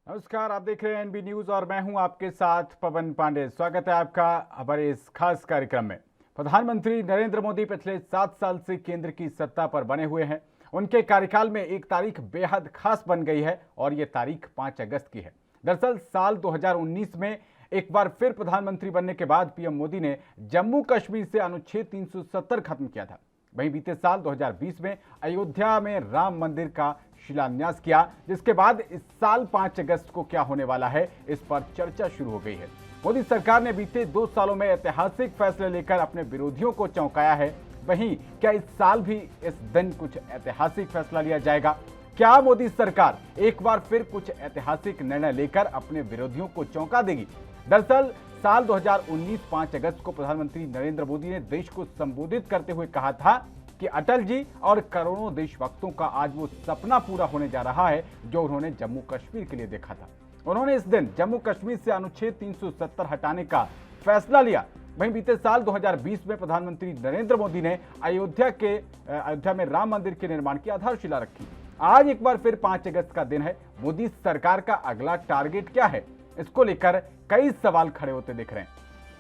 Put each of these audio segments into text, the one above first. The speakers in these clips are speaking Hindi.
नमस्कार, आप देख रहे हैं एनबी न्यूज और मैं हूं आपके साथ पवन पांडे। स्वागत है आपका हमारे इस खास कार्यक्रम में। प्रधानमंत्री नरेंद्र मोदी पिछले 7 साल से केंद्र की सत्ता पर बने हुए हैं। उनके कार्यकाल में एक तारीख बेहद खास बन गई है और ये तारीख 5 अगस्त की है। दरअसल साल 2019 में एक बार फिर प्रधानमंत्री बनने के बाद पीएम मोदी ने जम्मू कश्मीर से अनुच्छेद 370 खत्म किया था। वहीं बीते साल 2020 में अयोध्या में राम मंदिर का शिलान्यास किया, जिसके बाद इस साल 5 अगस्त को क्या होने वाला है, इस पर चर्चा शुरू हो गई है। मोदी सरकार ने बीते 2 सालों में ऐतिहासिक फैसले लेकर अपने विरोधियों को चौंकाया है। वहीं क्या इस साल भी इस दिन कुछ ऐतिहासिक फैसला लिया जाएगा? क्या मोदी सरकार एक बार फिर कुछ ऐतिहासिक निर्णय लेकर अपने विरोधियों को चौंका देगी? दरअसल साल 2019 5 अगस्त को प्रधानमंत्री नरेंद्र मोदी ने देश को संबोधित करते हुए कहा था कि अटल जी और करोड़ों देशभक्तों का आज वो सपना पूरा होने जा रहा है जो उन्होंने जम्मू कश्मीर के लिए देखा था। उन्होंने इस दिन जम्मू कश्मीर से अनुच्छेद 370 हटाने का फैसला लिया। वहीं बीते साल 2020 में प्रधानमंत्री नरेंद्र मोदी ने अयोध्या में राम मंदिर के निर्माण की आधारशिला रखी। आज एक बार फिर 5 अगस्त का दिन है। मोदी सरकार का अगला टारगेट क्या है, इसको लेकर कई सवाल खड़े होते दिख रहे हैं।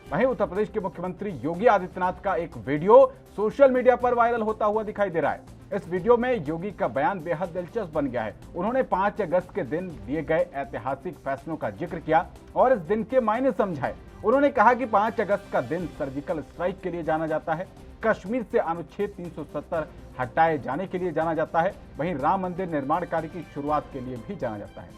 वहीं उत्तर प्रदेश के मुख्यमंत्री योगी आदित्यनाथ का एक वीडियो सोशल मीडिया पर वायरल होता हुआ दिखाई दे रहा है। इस वीडियो में योगी का बयान बेहद दिलचस्प बन गया है। उन्होंने 5 अगस्त के दिन लिए गए ऐतिहासिक फैसलों का जिक्र किया और इस दिन के मायने समझाए। उन्होंने कहा कि 5 अगस्त का दिन सर्जिकल स्ट्राइक के लिए जाना जाता है, कश्मीर से अनुच्छेद 370 हटाए जाने के लिए जाना जाता है, वहीं राम मंदिर निर्माण कार्य की शुरुआत के लिए भी जाना जाता है।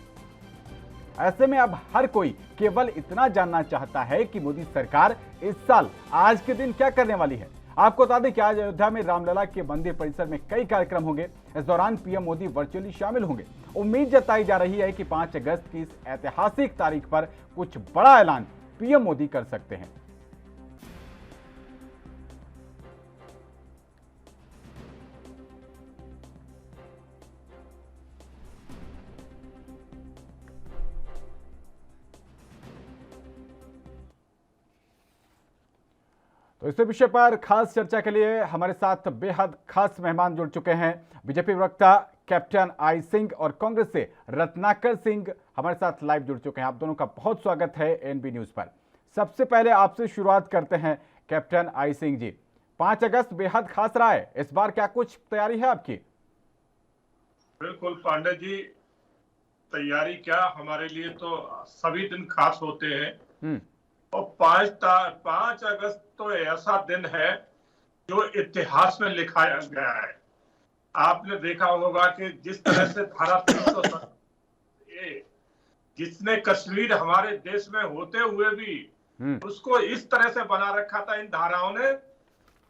ऐसे में अब हर कोई केवल इतना जानना चाहता है कि मोदी सरकार इस साल आज के दिन क्या करने वाली है। आपको बता दें कि आज अयोध्या में रामलला के मंदिर परिसर में कई कार्यक्रम होंगे। इस दौरान पीएम मोदी वर्चुअली शामिल होंगे। उम्मीद जताई जा रही है कि 5 अगस्त की इस ऐतिहासिक तारीख पर कुछ बड़ा ऐलान पीएम मोदी कर सकते हैं। तो इस विषय पर खास चर्चा के लिए हमारे साथ बेहद खास मेहमान जुड़ चुके हैं। बीजेपी प्रवक्ता कैप्टन आई सिंह और कांग्रेस से रत्नाकर सिंह हमारे साथ लाइव जुड़ चुके हैं। आप दोनों का बहुत स्वागत है एनबी न्यूज पर। सबसे पहले आपसे शुरुआत करते हैं कैप्टन आई सिंह जी। 5 अगस्त बेहद खास रहा है, इस बार क्या कुछ तैयारी है आपकी? बिल्कुल पांडे जी, तैयारी क्या, हमारे लिए तो सभी दिन खास होते हैं। और 5 अगस्त तो ऐसा दिन है जो इतिहास में लिखा गया है। आपने देखा होगा कि जिस तरह से धारा 370 जिसने कश्मीर हमारे देश में होते हुए भी उसको इस तरह से बना रखा था इन धाराओं ने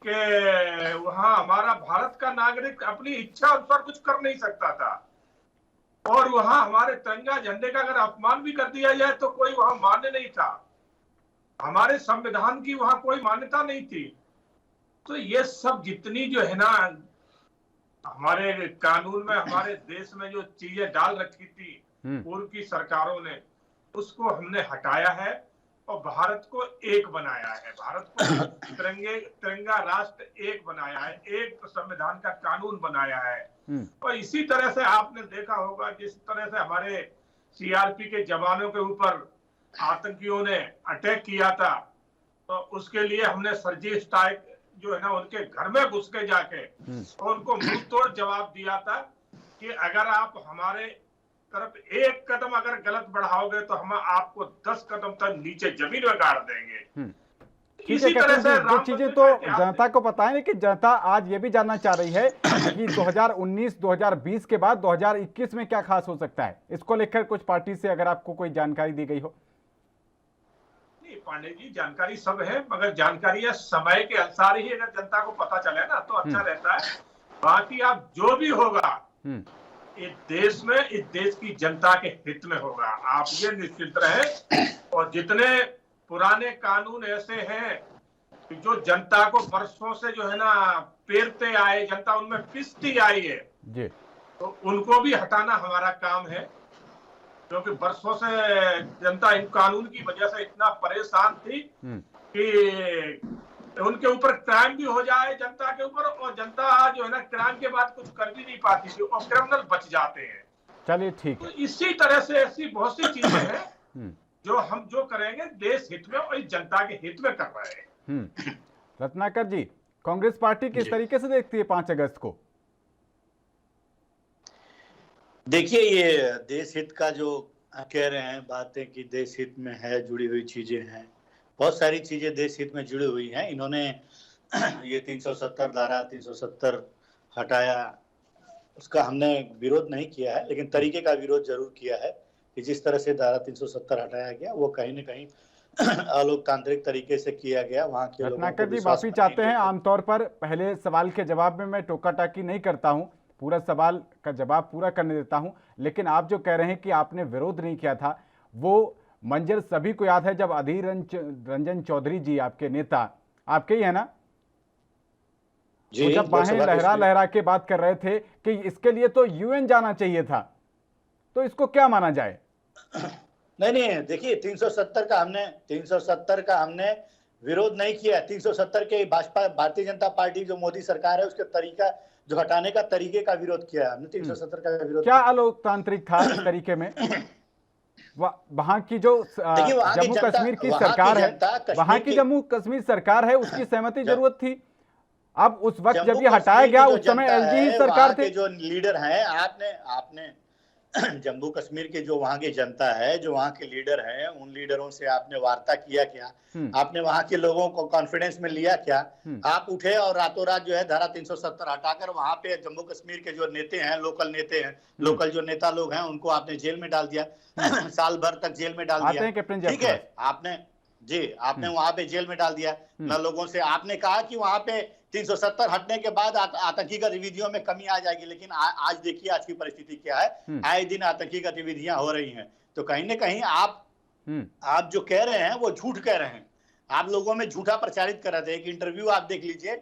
कि वहां हमारा भारत का नागरिक अपनी इच्छा अनुसार कुछ कर नहीं सकता था। और वहां हमारे तिरंगा झंडे का अगर अपमान भी कर दिया जाए तो कोई वहां मान्य नहीं था। हमारे संविधान की वहां कोई मान्यता नहीं थी। तो ये सब जितनी जो है ना हमारे कानून में हमारे देश में जो चीजें डाल रखी थी पूर्व की सरकारों ने, उसको हमने हटाया है और भारत को एक बनाया है। भारत को तिरंगा राष्ट्र एक बनाया है, एक संविधान का कानून बनाया है। और इसी तरह से आपने देखा होगा जिस तरह से हमारे सीआरपी के जवानों के ऊपर आतंकियों ने अटैक किया था, तो उसके लिए हमने सर्जिकल स्ट्राइक जो है ना उनके घर में घुस के जाके और उनको मुंह तोड़ जवाब दिया था कि अगर आप हमारे तरफ एक कदम अगर गलत बढ़ाओगे तो हम आपको 10 कदम तक नीचे जमीन में गाड़ देंगे। इसी तरह से ये चीजें तो जनता को पता है, कि जनता आज ये भी जानना चाह रही है कि 2019-2020 के बाद 2021 में क्या खास हो सकता है। इसको लेकर कुछ पार्टी से अगर आपको कोई जानकारी दी गई हो। पांडे जी, जानकारी सब है, मगर जानकारी समय के अनुसार ही अगर जनता को पता चले ना तो अच्छा रहता है। बाकी आप जो भी होगा इस देश में, इस देश की जनता के हित में होगा, आप ये निश्चित रहे। और जितने पुराने कानून ऐसे हैं कि जो जनता को वर्षों से जो है ना पेरते आए, जनता उनमें पिसती आई है जी, तो उनको भी हटाना हमारा काम है। क्योंकि वर्षों से जनता इन कानून की वजह से इतना परेशान थी कि उनके ऊपर क्राइम भी हो जाए जनता के ऊपर, और जनता जो है ना क्राइम के बाद कुछ कर भी नहीं पाती थी और क्रिमिनल बच जाते हैं। चलिए ठीक तो है। इसी तरह से ऐसी बहुत सी चीजें हैं हम्म जो हम जो करेंगे देश हित में और जनता के हित में कर रहे हैं। रत्नाकर जी, कांग्रेस पार्टी किस जी तरीके से देखती है 5 अगस्त को? देखिए, ये देश हित का जो कह रहे हैं बातें कि देश हित में है, जुड़ी हुई चीजें हैं, बहुत सारी चीजें देश हित में जुड़ी हुई हैं। इन्होंने ये 370 धारा 370 हटाया, उसका हमने विरोध नहीं किया है, लेकिन तरीके का विरोध जरूर किया है कि जिस तरह से धारा 370 हटाया गया वो कहीं न कहीं अलोकतांत्रिक तरीके से किया गया। वहां के लोगों को रत्नाकर जी विश्वास माफी चाहते हैं, नहीं आमतौर पर पहले सवाल के जवाब में मैं टोका टाकी नहीं करता हूं, पूरा सवाल का जवाब पूरा करने देता हूं, लेकिन आप जो कह रहे हैं कि आपने विरोध नहीं किया था, वो मंजर सभी को याद है जब अधीर रंजन चौधरी जी, आपके नेता, आपके ही है ना, जी, वो जब बाहें लोकसभा लहरा के लहरा के बात कर रहे थे कि इसके लिए तो यूएन जाना चाहिए था, तो इसको क्या माना जाए? नहीं, देखिए 370 का हमने विरोध नहीं किया। 370 के भाजपा भारतीय जनता पार्टी जो मोदी सरकार है उसके तरीका जो हटाने का तरीके का विरोध किया है हमने। 370 का विरोध क्या अलोकतांत्रिक था इस तरीके में? वहां की जो जम्मू कश्मीर की सरकार है, वहां की जम्मू कश्मीर सरकार है, उसकी सहमति जरूरत थी। अब उस वक्त जब ये हटाया गया उस समय एलजी ही सरकार थे। जो लीडर हैं, आपने जम्मू कश्मीर के जो वहां की जनता है, जो वहां के लीडर हैं, उन लीडरों से आपने वार्ता किया क्या? आपने वहां के लोगों को कॉन्फिडेंस में लिया क्या? आप उठे और रातों रात जो है धारा 370 हटाकर वहां पे जम्मू कश्मीर के जो नेता हैं, लोकल जो नेता लोग हैं, उनको आपने जेल में डाल दिया। साल भर तक जेल में डाल दिया। ठीक है, आपने वहां पे जेल में डाल दिया न लोगों से। आपने कहा कि वहां पे 370 हटने के बाद आतंकी गतिविधियों में कमी आ जाएगी, लेकिन आज देखिए आज की परिस्थिति क्या है। आए दिन आतंकी गतिविधियां हो रही हैं। तो कहीं न कहीं आप जो कह रहे हैं वो झूठ कह रहे हैं। आप लोगों में झूठा प्रचारित कर रहे थे। एक इंटरव्यू आप देख लीजिए,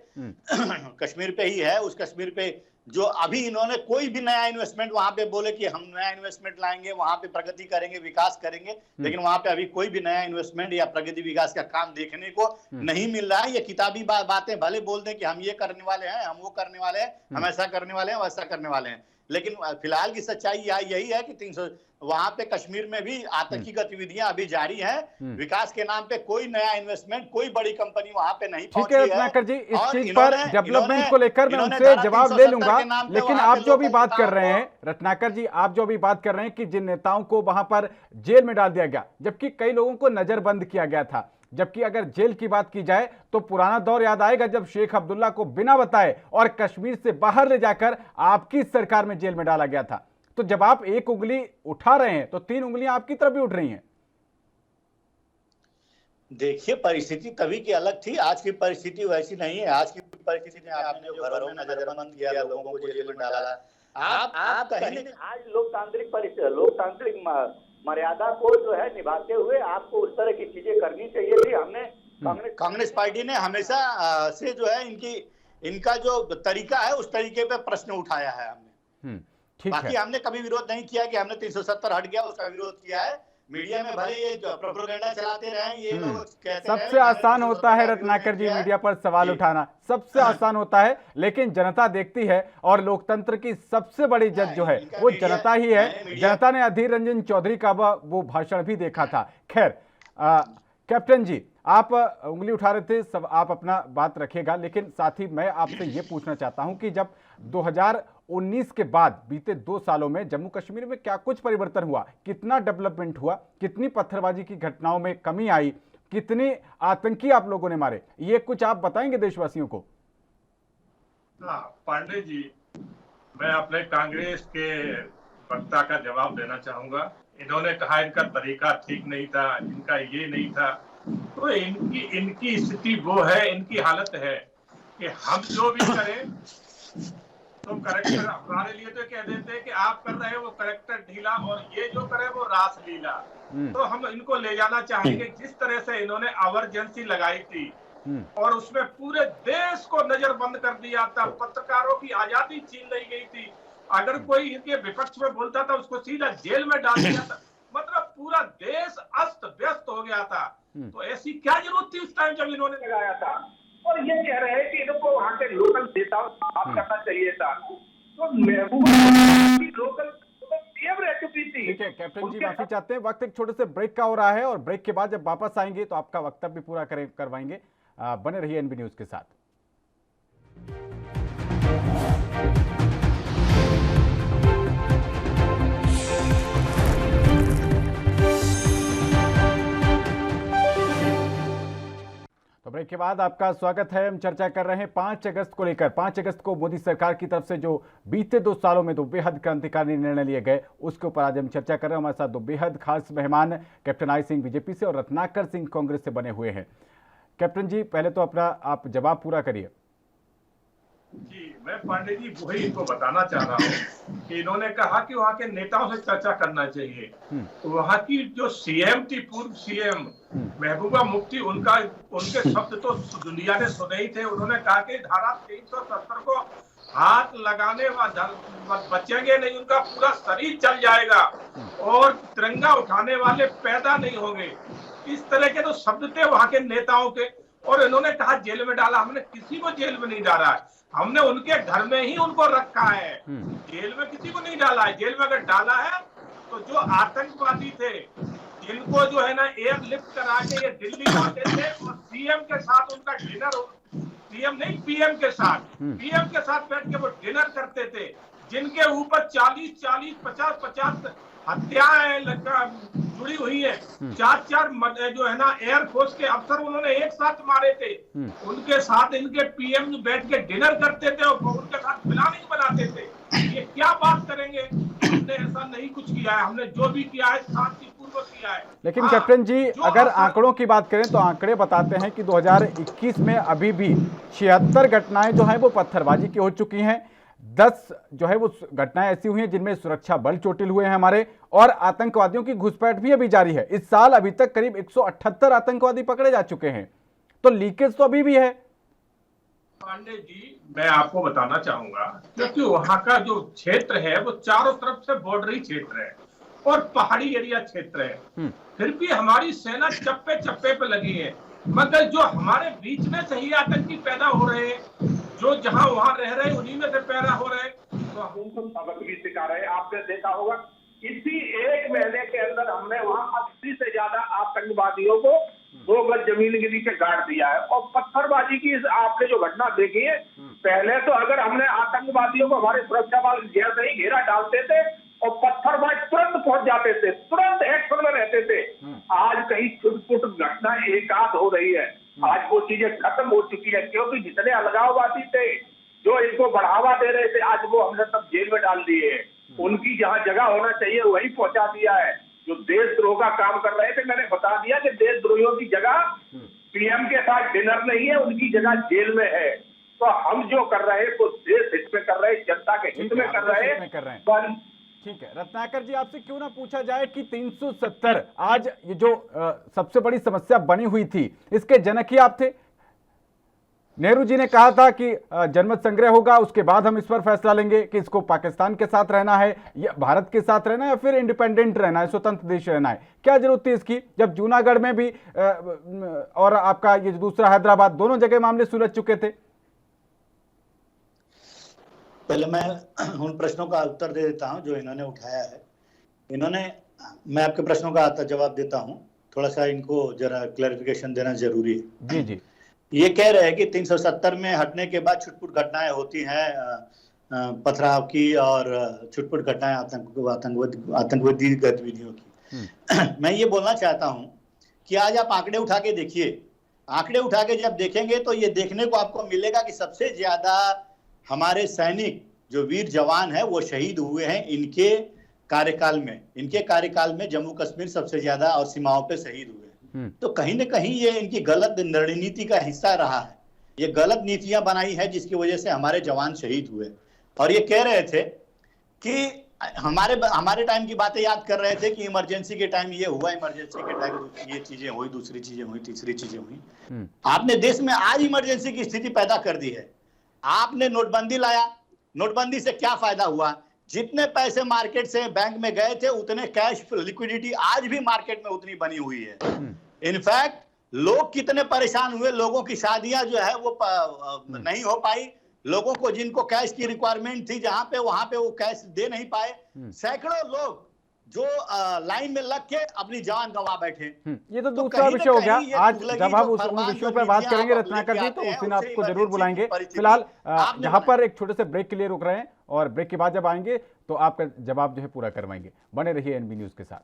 कश्मीर पे ही है, उस कश्मीर पे जो अभी इन्होंने कोई भी नया इन्वेस्टमेंट वहां पे बोले कि हम नया इन्वेस्टमेंट लाएंगे, वहां पे प्रगति करेंगे, विकास करेंगे, लेकिन वहां पे अभी कोई भी नया इन्वेस्टमेंट या प्रगति विकास का काम देखने को नहीं मिल रहा है। ये किताबी बातें भले बोल दें कि हम ये करने वाले हैं, हम वो करने वाले हैं, हम ऐसा करने वाले हैं, वैसा करने वाले हैं, लेकिन फिलहाल की सच्चाई यही है कि 300 वहां पे कश्मीर में भी आतंकी गतिविधियां अभी जारी हैं। विकास के नाम पे कोई नया इन्वेस्टमेंट, कोई बड़ी कंपनी वहां पे नहीं पहुंची है। रत्नाकर जी, इस चीज पर डेवलपमेंट को लेकर मैं उनसे जवाब ले लूंगा, लेकिन आप जो भी बात कर रहे हैं रत्नाकर जी, आप जो भी बात कर रहे हैं कि जिन नेताओं को वहां पर जेल में डाल दिया गया, जबकि कई लोगों को नजरबंद किया गया था, जबकि अगर जेल की बात की जाए तो पुराना दौर याद आएगा जब शेख अब्दुल्ला को बिना बताए और कश्मीर से बाहर ले जाकर आपकी सरकार में जेल में डाला गया था। तो जब आप एक उंगली उठा रहे हैं तो 3 उंगलियां आपकी तरफ भी उठ रही हैं। देखिए, परिस्थिति तभी की अलग थी, आज की परिस्थिति वैसी नहीं है। आज की परिस्थिति में आपने जो घरों में नजरबंद किया, लोगों को जेल में डाला, आप कहीं आज लोकतांत्रिक मर्यादा को जो है निभाते हुए आपको उस तरह की चीजें करनी चाहिए थी। हमने कांग्रेस पार्टी ने हमेशा से जो है इनका जो तरीका है उस तरीके पे प्रश्न उठाया है हमने। बाकी हमने कभी विरोध नहीं किया कि हमने 370 हट गया उसका विरोध किया है। मीडिया में भले ये प्रोपेगेंडा चलाते रहे, ये लोग कहते हैं। सबसे आसान होता है रत्नाकर जी मीडिया पर सवाल उठाना, सबसे आसान होता है, लेकिन जनता देखती है और लोकतंत्र की सबसे बड़ी जज जो है वो जनता ही है। जनता ने अधीर रंजन चौधरी का वो भाषण भी देखा था। खैर कैप्टन जी, आप उंगली उठा रहे थे, सब आप अपना बात रखेगा, लेकिन साथ ही मैं आपसे ये पूछना चाहता हूं कि जब 2019 के बाद बीते 2 सालों में जम्मू कश्मीर में क्या कुछ परिवर्तन हुआ, कितना डेवलपमेंट हुआ, कितनी पत्थरबाजी की घटनाओं में कमी आई, कितने आतंकी आप लोगों ने मारे, ये कुछ आप बताएंगे देशवासियों को? पांडे जी, मैं अपने कांग्रेस के वक्ता का जवाब देना चाहूंगा। इन्होंने कहा इनका तरीका ठीक नहीं था, इनका ये नहीं था। तो इनकी स्थिति वो है, इनकी हालत है कि हम जो भी करें तो करेक्टर हमारे लिए तो कह देते हैं कि आप कर रहे हैं वो करेक्टर ढीला और ये जो करे वो रास लीला। तो हम इनको ले जाना चाहेंगे जिस तरह से इन्होंने इमरजेंसी लगाई थी और उसमें पूरे देश को नजरबंद कर दिया था, पत्रकारों की आजादी छीन ली गई थी। अगर कोई इनके विपक्ष में बोलता था उसको सीधा जेल में डाल दिया था। मतलब पूरा देश अस्त व्यस्त हो गया था। तो ऐसी क्या जरूरत थी उस टाइम जब इन्होंने लगाया था? और ये कह रहे हैं कि इनको वहां के लोकल नेताओं से बात करना चाहिए था। तो महबूबा लोकल सीएम रह चुकी थी। ठीक है कैप्टन जी, माफी चाहते हैं, वक्त एक छोटे से ब्रेक का हो रहा है और ब्रेक के बाद जब वापस आएंगे तो आपका वक्तव्य भी पूरा करवाएंगे। बने रहिए एनबी न्यूज के साथ। तो ब्रेक के बाद आपका स्वागत है। हम चर्चा कर रहे हैं 5 अगस्त को लेकर। 5 अगस्त को मोदी सरकार की तरफ से जो बीते 2 सालों में 2 बेहद क्रांतिकारी निर्णय लिए गए, उसके ऊपर आज हम चर्चा कर रहे हैं। हमारे साथ 2 बेहद खास मेहमान कैप्टन आई सिंह बीजेपी से और रत्नाकर सिंह कांग्रेस से बने हुए हैं। कैप्टन जी, पहले तो अपना आप जवाब पूरा करिए। जी, मैं पांडे जी वही इनको बताना चाह रहा हूँ कि इन्होंने कहा कि वहाँ के नेताओं से चर्चा करना चाहिए। तो वहाँ की जो सीएम थी, पूर्व सीएम महबूबा मुफ्ती, उनके शब्द तो दुनिया ने सुने ही थे। उन्होंने कहा कि धारा 370 को हाथ लगाने बचेंगे नहीं, उनका पूरा शरीर जल जाएगा और तिरंगा उठाने वाले पैदा नहीं होंगे। इस तरह के तो शब्द थे वहाँ के नेताओं के। और इन्होंने कहा जेल में डाला, हमने किसी को जेल में नहीं डाला है, हमने उनके घर में ही उनको रखा है, जेल में किसी को नहीं डाला है। जेल में अगर डाला है तो जो आतंकवादी थे, जिनको जो है ना एयरलिफ्ट करा के ये दिल्ली आते थे और सीएम के साथ उनका डिनर, सीएम नहीं पीएम के साथ बैठ के वो डिनर करते थे, जिनके ऊपर 40 50 हत्याएं जुड़ी हुई है, 4 जो है ना एयरफोर्स के अफसर उन्होंने एक साथ मारे थे, उनके साथ इनके पीएम बैठ के डिनर करते थे और उनके साथ प्लानिंग बनाते थे। ये क्या बात करेंगे? हमने ऐसा नहीं कुछ किया है, हमने जो भी किया है शांतिपूर्वक किया है। लेकिन कैप्टन जी, अगर आंकड़ों की बात करें तो आंकड़े बताते हैं कि 2021 में अभी भी 76 घटनाएं जो है वो पत्थरबाजी की हो चुकी हैं। 10 जो है वो घटनाएं ऐसी हुई हैं जिनमें सुरक्षा बल चोटिल हुए हैं हमारे, और आतंकवादियों की घुसपैठ भी अभी जारी है। इस साल अभी तक करीब 178 आतंकवादी पकड़े जा चुके हैं, तो लीकेज तो अभी भी है। पांडे जी, मैं आपको बताना चाहूंगा, क्योंकि वहां का जो क्षेत्र है वो चारों तरफ से बॉर्डरी क्षेत्र है और पहाड़ी एरिया क्षेत्र है, फिर भी हमारी सेना चप्पे चप्पे पे लगी है। मगर जो हमारे बीच में सही आतंकी पैदा हो रहे हैं, जो जहां वहां रह रहे हैं उन्हीं में से पैदा हो रहे हैं, तो हम उनको सबक भी सिखा रहे हैं। आपने देखा होगा इसी 1 महीने के अंदर हमने वहां 80 से ज्यादा आतंकवादियों को 2 गज जमीन के नीचे गाड़ दिया है। और पत्थरबाजी की आपने जो घटना देखी है, पहले तो अगर हमने आतंकवादियों को हमारे सुरक्षा बल जैसे ही घेरा डालते थे और पत्थरबाज तुरंत पहुंच जाते थे, तुरंत एक्शन में रहते थे। आज कहीं छुटपुट घटना एकाध हो रही है, आज वो चीजें खत्म हो चुकी है, क्योंकि जितने अलगाववादी थे जो इनको बढ़ावा दे रहे थे, आज वो हमने सब जेल में डाल दिए। उनकी जहाँ जगह होना चाहिए वही पहुंचा दिया है। जो देशद्रोह का काम कर रहे थे, मैंने बता दिया कि देशद्रोहियों की जगह पीएम के साथ डिनर नहीं है, उनकी जगह जेल में है। तो हम जो कर रहे हैं वो देश हित में कर रहे हैं, जनता के हित में कर रहे हैं। ठीक है रत्नाकर जी, आपसे क्यों ना पूछा जाए कि 370 आज ये जो सबसे बड़ी समस्या बनी हुई थी, इसके जनक ही आप थे। नेहरू जी ने कहा था कि जनमत संग्रह होगा, उसके बाद हम इस पर फैसला लेंगे कि इसको पाकिस्तान के साथ रहना है या भारत के साथ रहना है या फिर इंडिपेंडेंट रहना है, स्वतंत्र देश रहना है। क्या जरूरत थी इसकी, जब जूनागढ़ में भी और आपका ये दूसरा हैदराबाद, दोनों जगह मामले सुलझ चुके थे। पहले मैं उन प्रश्नों का उत्तर दे देता हूं जो इन्होंने उठाया है। मैं आपके प्रश्नों का जवाब देता हूं, थोड़ा सा इनको जरा क्लैरिफिकेशन देना जरूरी है। जी जी। ये कह रहे हैं कि 370 में हटने के बाद छुटपुट घटनाएं होती हैं पथराव की और छुटपुट घटनाएं आतंकवादी गतिविधियों की। मैं ये बोलना चाहता हूं कि आज आप आंकड़े उठा के देखिए, आंकड़े उठा के जब देखेंगे तो ये देखने को आपको मिलेगा कि सबसे ज्यादा हमारे सैनिक जो वीर जवान है वो शहीद हुए हैं इनके कार्यकाल में। इनके कार्यकाल में जम्मू कश्मीर सबसे ज्यादा और सीमाओं पे शहीद हुए। तो कहीं न कहीं ये इनकी गलत रणनीति का हिस्सा रहा है। ये गलत नीतियां बनाई है जिसकी वजह से हमारे जवान शहीद हुए। और ये कह रहे थे कि हमारे टाइम की बातें याद कर रहे थे कि इमरजेंसी के टाइम ये हुआ, इमरजेंसी के टाइम ये चीजें हुई, दूसरी चीजें हुई, तीसरी चीजें हुई। आपने देश में आज इमरजेंसी की स्थिति पैदा कर दी है। आपने नोटबंदी लाया, नोटबंदी से क्या फायदा हुआ? जितने पैसे मार्केट से बैंक में गए थे उतने कैश लिक्विडिटी आज भी मार्केट में उतनी बनी हुई है। इनफैक्ट लोग कितने परेशान हुए, लोगों की शादियां जो है वो नहीं हो पाई, लोगों को जिनको कैश की रिक्वायरमेंट थी जहां पे, वहां पे वो कैश दे नहीं पाए। सैकड़ों लोग जो लाइन में लग के अपनी जान गंवा बैठे। ये तो दूसरा विषय हो गया। आज जब हम उन विषयों पर बात करेंगे रत्नाकर जी, तो उस दिन आपको जरूर बुलाएंगे। फिलहाल यहाँ पर एक छोटे से ब्रेक के लिए रुक रहे हैं और ब्रेक के बाद जब आएंगे तो आपका जवाब जो है पूरा करवाएंगे। बने रहिए एनबी न्यूज के साथ।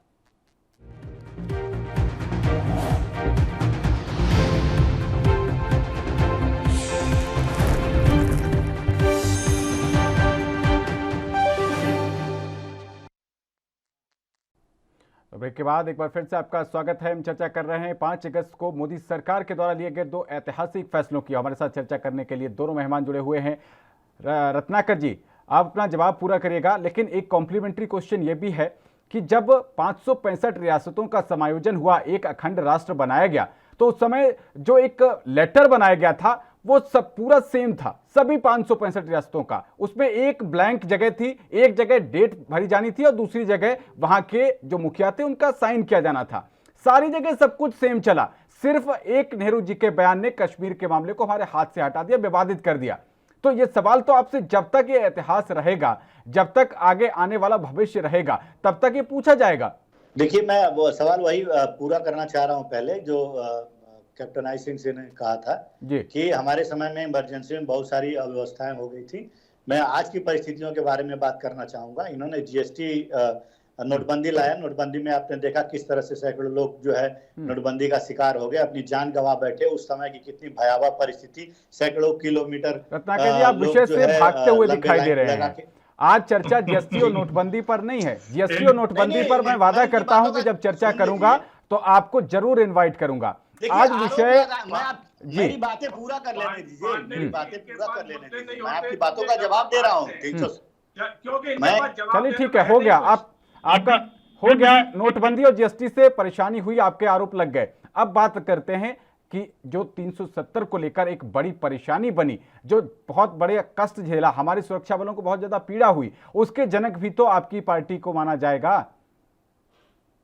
ब्रेक के बाद एक बार फिर से आपका स्वागत है। हम चर्चा कर रहे हैं 5 अगस्त को मोदी सरकार के द्वारा लिए गए 2 ऐतिहासिक फैसलों की। हमारे साथ चर्चा करने के लिए दोनों मेहमान जुड़े हुए हैं। रत्नाकर जी, आप अपना जवाब पूरा करिएगा, लेकिन एक कॉम्प्लीमेंट्री क्वेश्चन ये भी है कि जब 565 रियासतों का समायोजन हुआ, एक अखंड राष्ट्र बनाया गया, तो उस समय जो एक लेटर बनाया गया था वो सब पूरा सेम था सभी 565 रियासतों का। उसमें एक ब्लैंक जगह थी, एक जगह डेट भरी जानी थी और दूसरी जगह वहां के जो मुखिया थे उनका साइन किया जाना था। सारी जगह सब कुछ सेम चला। सिर्फ एक नेहरू जी के बयान ने कश्मीर के मामले को हमारे हाथ से हटा दिया, विवादित कर दिया। तो ये सवाल तो आपसे जब तक ये इतिहास रहेगा, जब तक आगे आने वाला भविष्य रहेगा, तब तक ये पूछा जाएगा। देखिए, मैं वो सवाल वही पूरा करना चाह रहा हूं। पहले जो कैप्टन आई सिंह ने कहा था कि हमारे समय में इमरजेंसी में बहुत सारी अव्यवस्थाएं हो गई थी। मैं आज की परिस्थितियों के बारे में बात करना चाहूंगा। इन्होंने जीएसटी नोटबंदी लाया। नोटबंदी में आपने देखा किस तरह से सैकड़ों लोग जो है नोटबंदी का शिकार हो गए, अपनी जान गंवा बैठे। उस समय की कितनी भयावह परिस्थिति, सैकड़ों किलोमीटर। रत्नाकर जी, आप विषय से भागते हुए दिखाई दे रहे हैं। आज चर्चा जीएसटी और नोटबंदी पर नहीं है। जीएसटी और नोटबंदी पर मैं वादा करता हूं कि जब चर्चा करूंगा तो आपको जरूर इन्वाइट करूंगा। आज विषय मेरी बातें पूरा कर लेने दीजिए, मेरी बातें पूरा कर लेने दीजिए। मैं आपकी बातों का जवाब दे रहा हूँ। चलिए ठीक है, हो गया। आपका हो गया। नोटबंदी और जीएसटी से परेशानी हुई, आपके आरोप लग गए। अब बात करते हैं कि जो 370 को लेकर एक बड़ी परेशानी बनी, जो बहुत बड़े कष्ट झेला, हमारे सुरक्षा बलों को बहुत ज्यादा पीड़ा हुई, उसके जनक भी तो आपकी पार्टी को माना जाएगा।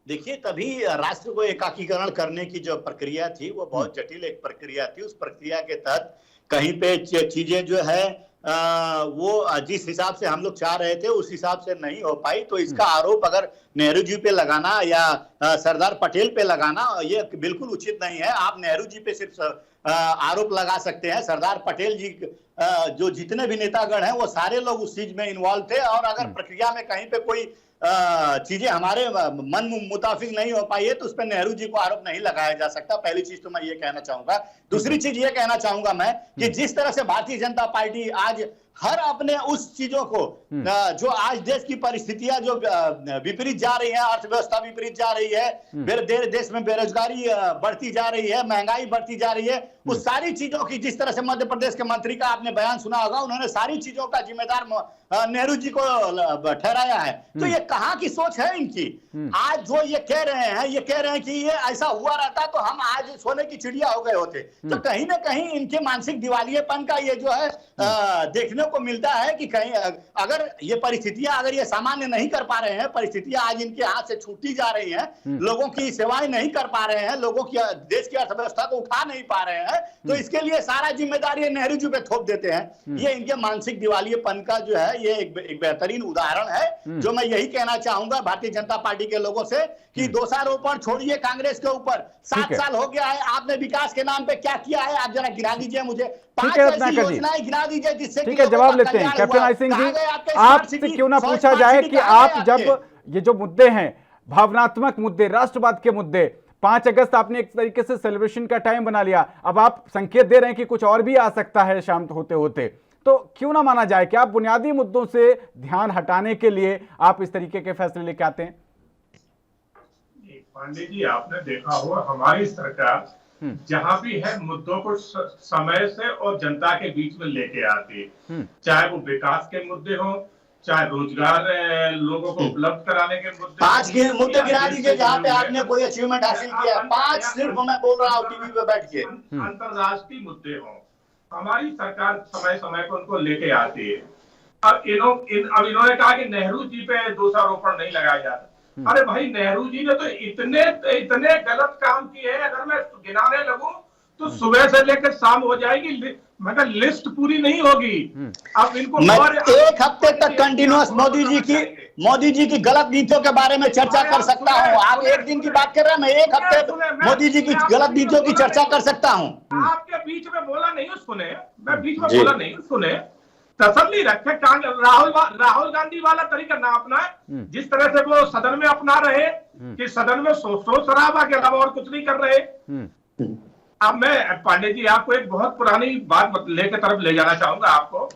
देखिए, तभी राष्ट्र को एकाकीकरण करने की जो प्रक्रिया थी वो बहुत जटिल एक प्रक्रिया थी। उस प्रक्रिया के तहत कहीं पे चीजें जो है वो जिस हिसाब से हम लोग चाह रहे थे उस हिसाब से नहीं हो पाई। तो इसका आरोप अगर नेहरू जी पे लगाना या सरदार पटेल पे लगाना, ये बिल्कुल उचित नहीं है। आप नेहरू जी पे सिर्फ आरोप लगा सकते हैं। सरदार पटेल जी जो जितने भी नेतागण हैं वो सारे लोग उस चीज में इन्वॉल्व थे। और अगर प्रक्रिया में कहीं पे कोई चीजें हमारे मन मुताबिक नहीं हो पाई है तो उस पर नेहरू जी को आरोप नहीं लगाया जा सकता। पहली चीज तो मैं ये कहना चाहूंगा। दूसरी चीज ये कहना चाहूंगा मैं कि जिस तरह से भारतीय जनता पार्टी आज हर अपने उस चीजों को जो आज देश की परिस्थितियां जो विपरीत जा रही है, अर्थव्यवस्था विपरीत जा रही है, देश में बेरोजगारी बढ़ती जा रही है, महंगाई बढ़ती जा रही है, उस सारी चीजों की जिस तरह से मध्य प्रदेश के मंत्री का आपने बयान सुना होगा, उन्होंने सारी चीजों का जिम्मेदार नेहरू जी को ठहराया है। तो ये कहाँ की सोच है इनकी? आज जो ये कह रहे हैं कि ये ऐसा हुआ रहता तो हम आज सोने की चिड़िया हो गए होते। तो कहीं ना कहीं इनके मानसिक दिवालियेपन का ये जो है देखने को मिलता है कि कहीं अगर ये परिस्थितियां अगर ये सामान्य नहीं कर पा रहे हैं, परिस्थितियां आज इनके हाथ से छूटती जा रही हैं, लोगों की सेवाएं नहीं कर पा रहे हैं, लोगों की देश की अर्थव्यवस्था को उठा नहीं पा रहे हैं, तो इसके लिए सारा जिम्मेदारी नेहरू जी पे थोप देते हैं। ये इनके मानसिक दिवालियेपन का जो है ये एक बेहतरीन उदाहरण है। जो मैं यही कहना चाहूंगा भारतीय जनता पार्टी के लोगों से कि दोषारोपण छोड़िए कांग्रेस के ऊपर। 7 साल हो गया है, आपने विकास के नाम पे क्या किया है आप जरा गिना दीजिए मुझे। 5 ऐसी योजनाएं गिना दीजिए जिससे ठीक है, जवाब लेते हैं। कैप्टन आई सिंह जी, आपसे क्यों ना पूछा जाए कि आप जब ये जो मुद्दे हैं, भावनात्मक मुद्दे, राष्ट्रवाद के मुद्दे, 5 अगस्त आपने एक तरीके से सेलिब्रेशन का टाइम बना लिया, अब आप संकेत दे रहे हैं कि कुछ और भी आ सकता है शाम होते होते, तो क्यों ना माना जाए कि आप बुनियादी मुद्दों से ध्यान हटाने के लिए आप इस तरीके के फैसले लेके आते हैं? पांडे जी, आपने देखा होगा हमारी सरकार जहां भी है मुद्दों को समय से और जनता के बीच में लेके आती है, चाहे वो विकास के मुद्दे हो, चाहे रोजगार लोगों को उपलब्ध कराने के मुद्दे। 5 मुद्दे गिना दीजिए जहां पे आपने कोई अचीवमेंट हासिल किया। 5 सिर्फ मैं बोल रहा हूँ टीवी पे बैठ के। अंतरराष्ट्रीय मुद्दे हो, हमारी सरकार समय समय पर उनको लेके आती है। अब इन्होंने कहा कि नेहरू जी पे दोषारोपण नहीं लगाया जाता। अरे भाई, नेहरू जी ने तो इतने गलत काम किए हैं, अगर मैं गिनाने लगूं तो सुबह से लेकर शाम हो जाएगी, मगर लिस्ट पूरी नहीं होगी। अब इनको मैं और एक हफ्ते तक कंटिन्यूअस मोदी जी की गलत नीतियों के बारे में चर्चा कर सकता हूं। आप एक दिन की बात कर रहे हैं, मैं एक हफ्ते मोदी जी की गलत नीतियों की चर्चा कर सकता हूं। आपके बीच में बोला नहीं सुने, मैं बीच में बोला नहीं सुने, तसल्ली रखे। राहुल गांधी वाला तरीका ना अपनाए, जिस तरह से वो सदन में अपना रहे कि सदन में शोर शराबा के अलावा और कुछ नहीं कर रहे। अब मैं पांडे जी आपको एक बहुत पुरानी बात लेकर तरफ ले जाना चाहूंगा आपको।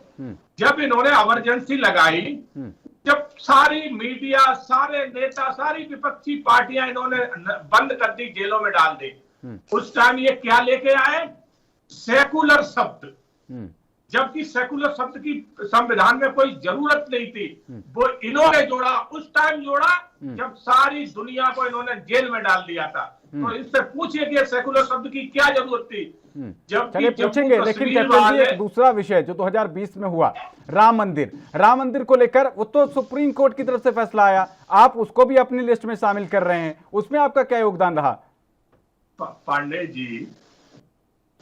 जब इन्होंने इमरजेंसी लगाई, जब सारी मीडिया, सारे नेता, सारी विपक्षी पार्टियां इन्होंने बंद कर दी, जेलों में डाल दी, उस टाइम ये क्या लेके आए? सेकुलर शब्द, जबकि सेकुलर शब्द की संविधान में कोई जरूरत नहीं थी, वो इन्होंने जोड़ा, उस टाइम जोड़ा जब सारी दुनिया को इन्होंने जेल में डाल दिया था। तो इससे पूछिए कि सेकुलर शब्द की क्या जरूरत थी? चलिए पूछेंगे, लेकिन कैप्टन जी एक दूसरा विषय जो 2020 में हुआ, राम मंदिर को लेकर, वो तो सुप्रीम कोर्ट की तरफ से फैसला आया, आप उसको भी अपनी लिस्ट में शामिल कर रहे हैं, उसमें आपका क्या योगदान रहा? पांडे जी,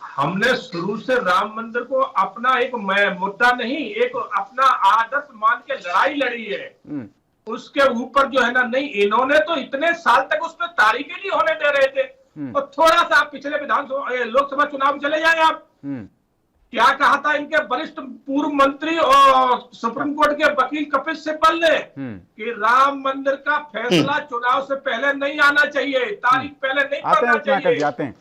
हमने शुरू से राम मंदिर को अपना एक मुद्दा नहीं, एक अपना आदर्श मान के लड़ाई लड़ी है। उसके ऊपर जो है ना, नहीं, इन्होंने तो इतने साल तक उस पर तारीख ही नहीं होने दे रहे थे। और थोड़ा सा आप पिछले लोकसभा चुनाव चले जाए, आप क्या कहा था इनके वरिष्ठ पूर्व मंत्री और सुप्रीम कोर्ट के वकील कपिल सिब्बल ने कि राम मंदिर का फैसला चुनाव से पहले नहीं आना चाहिए, तारीख पहले नहीं पड़ना चाहिए।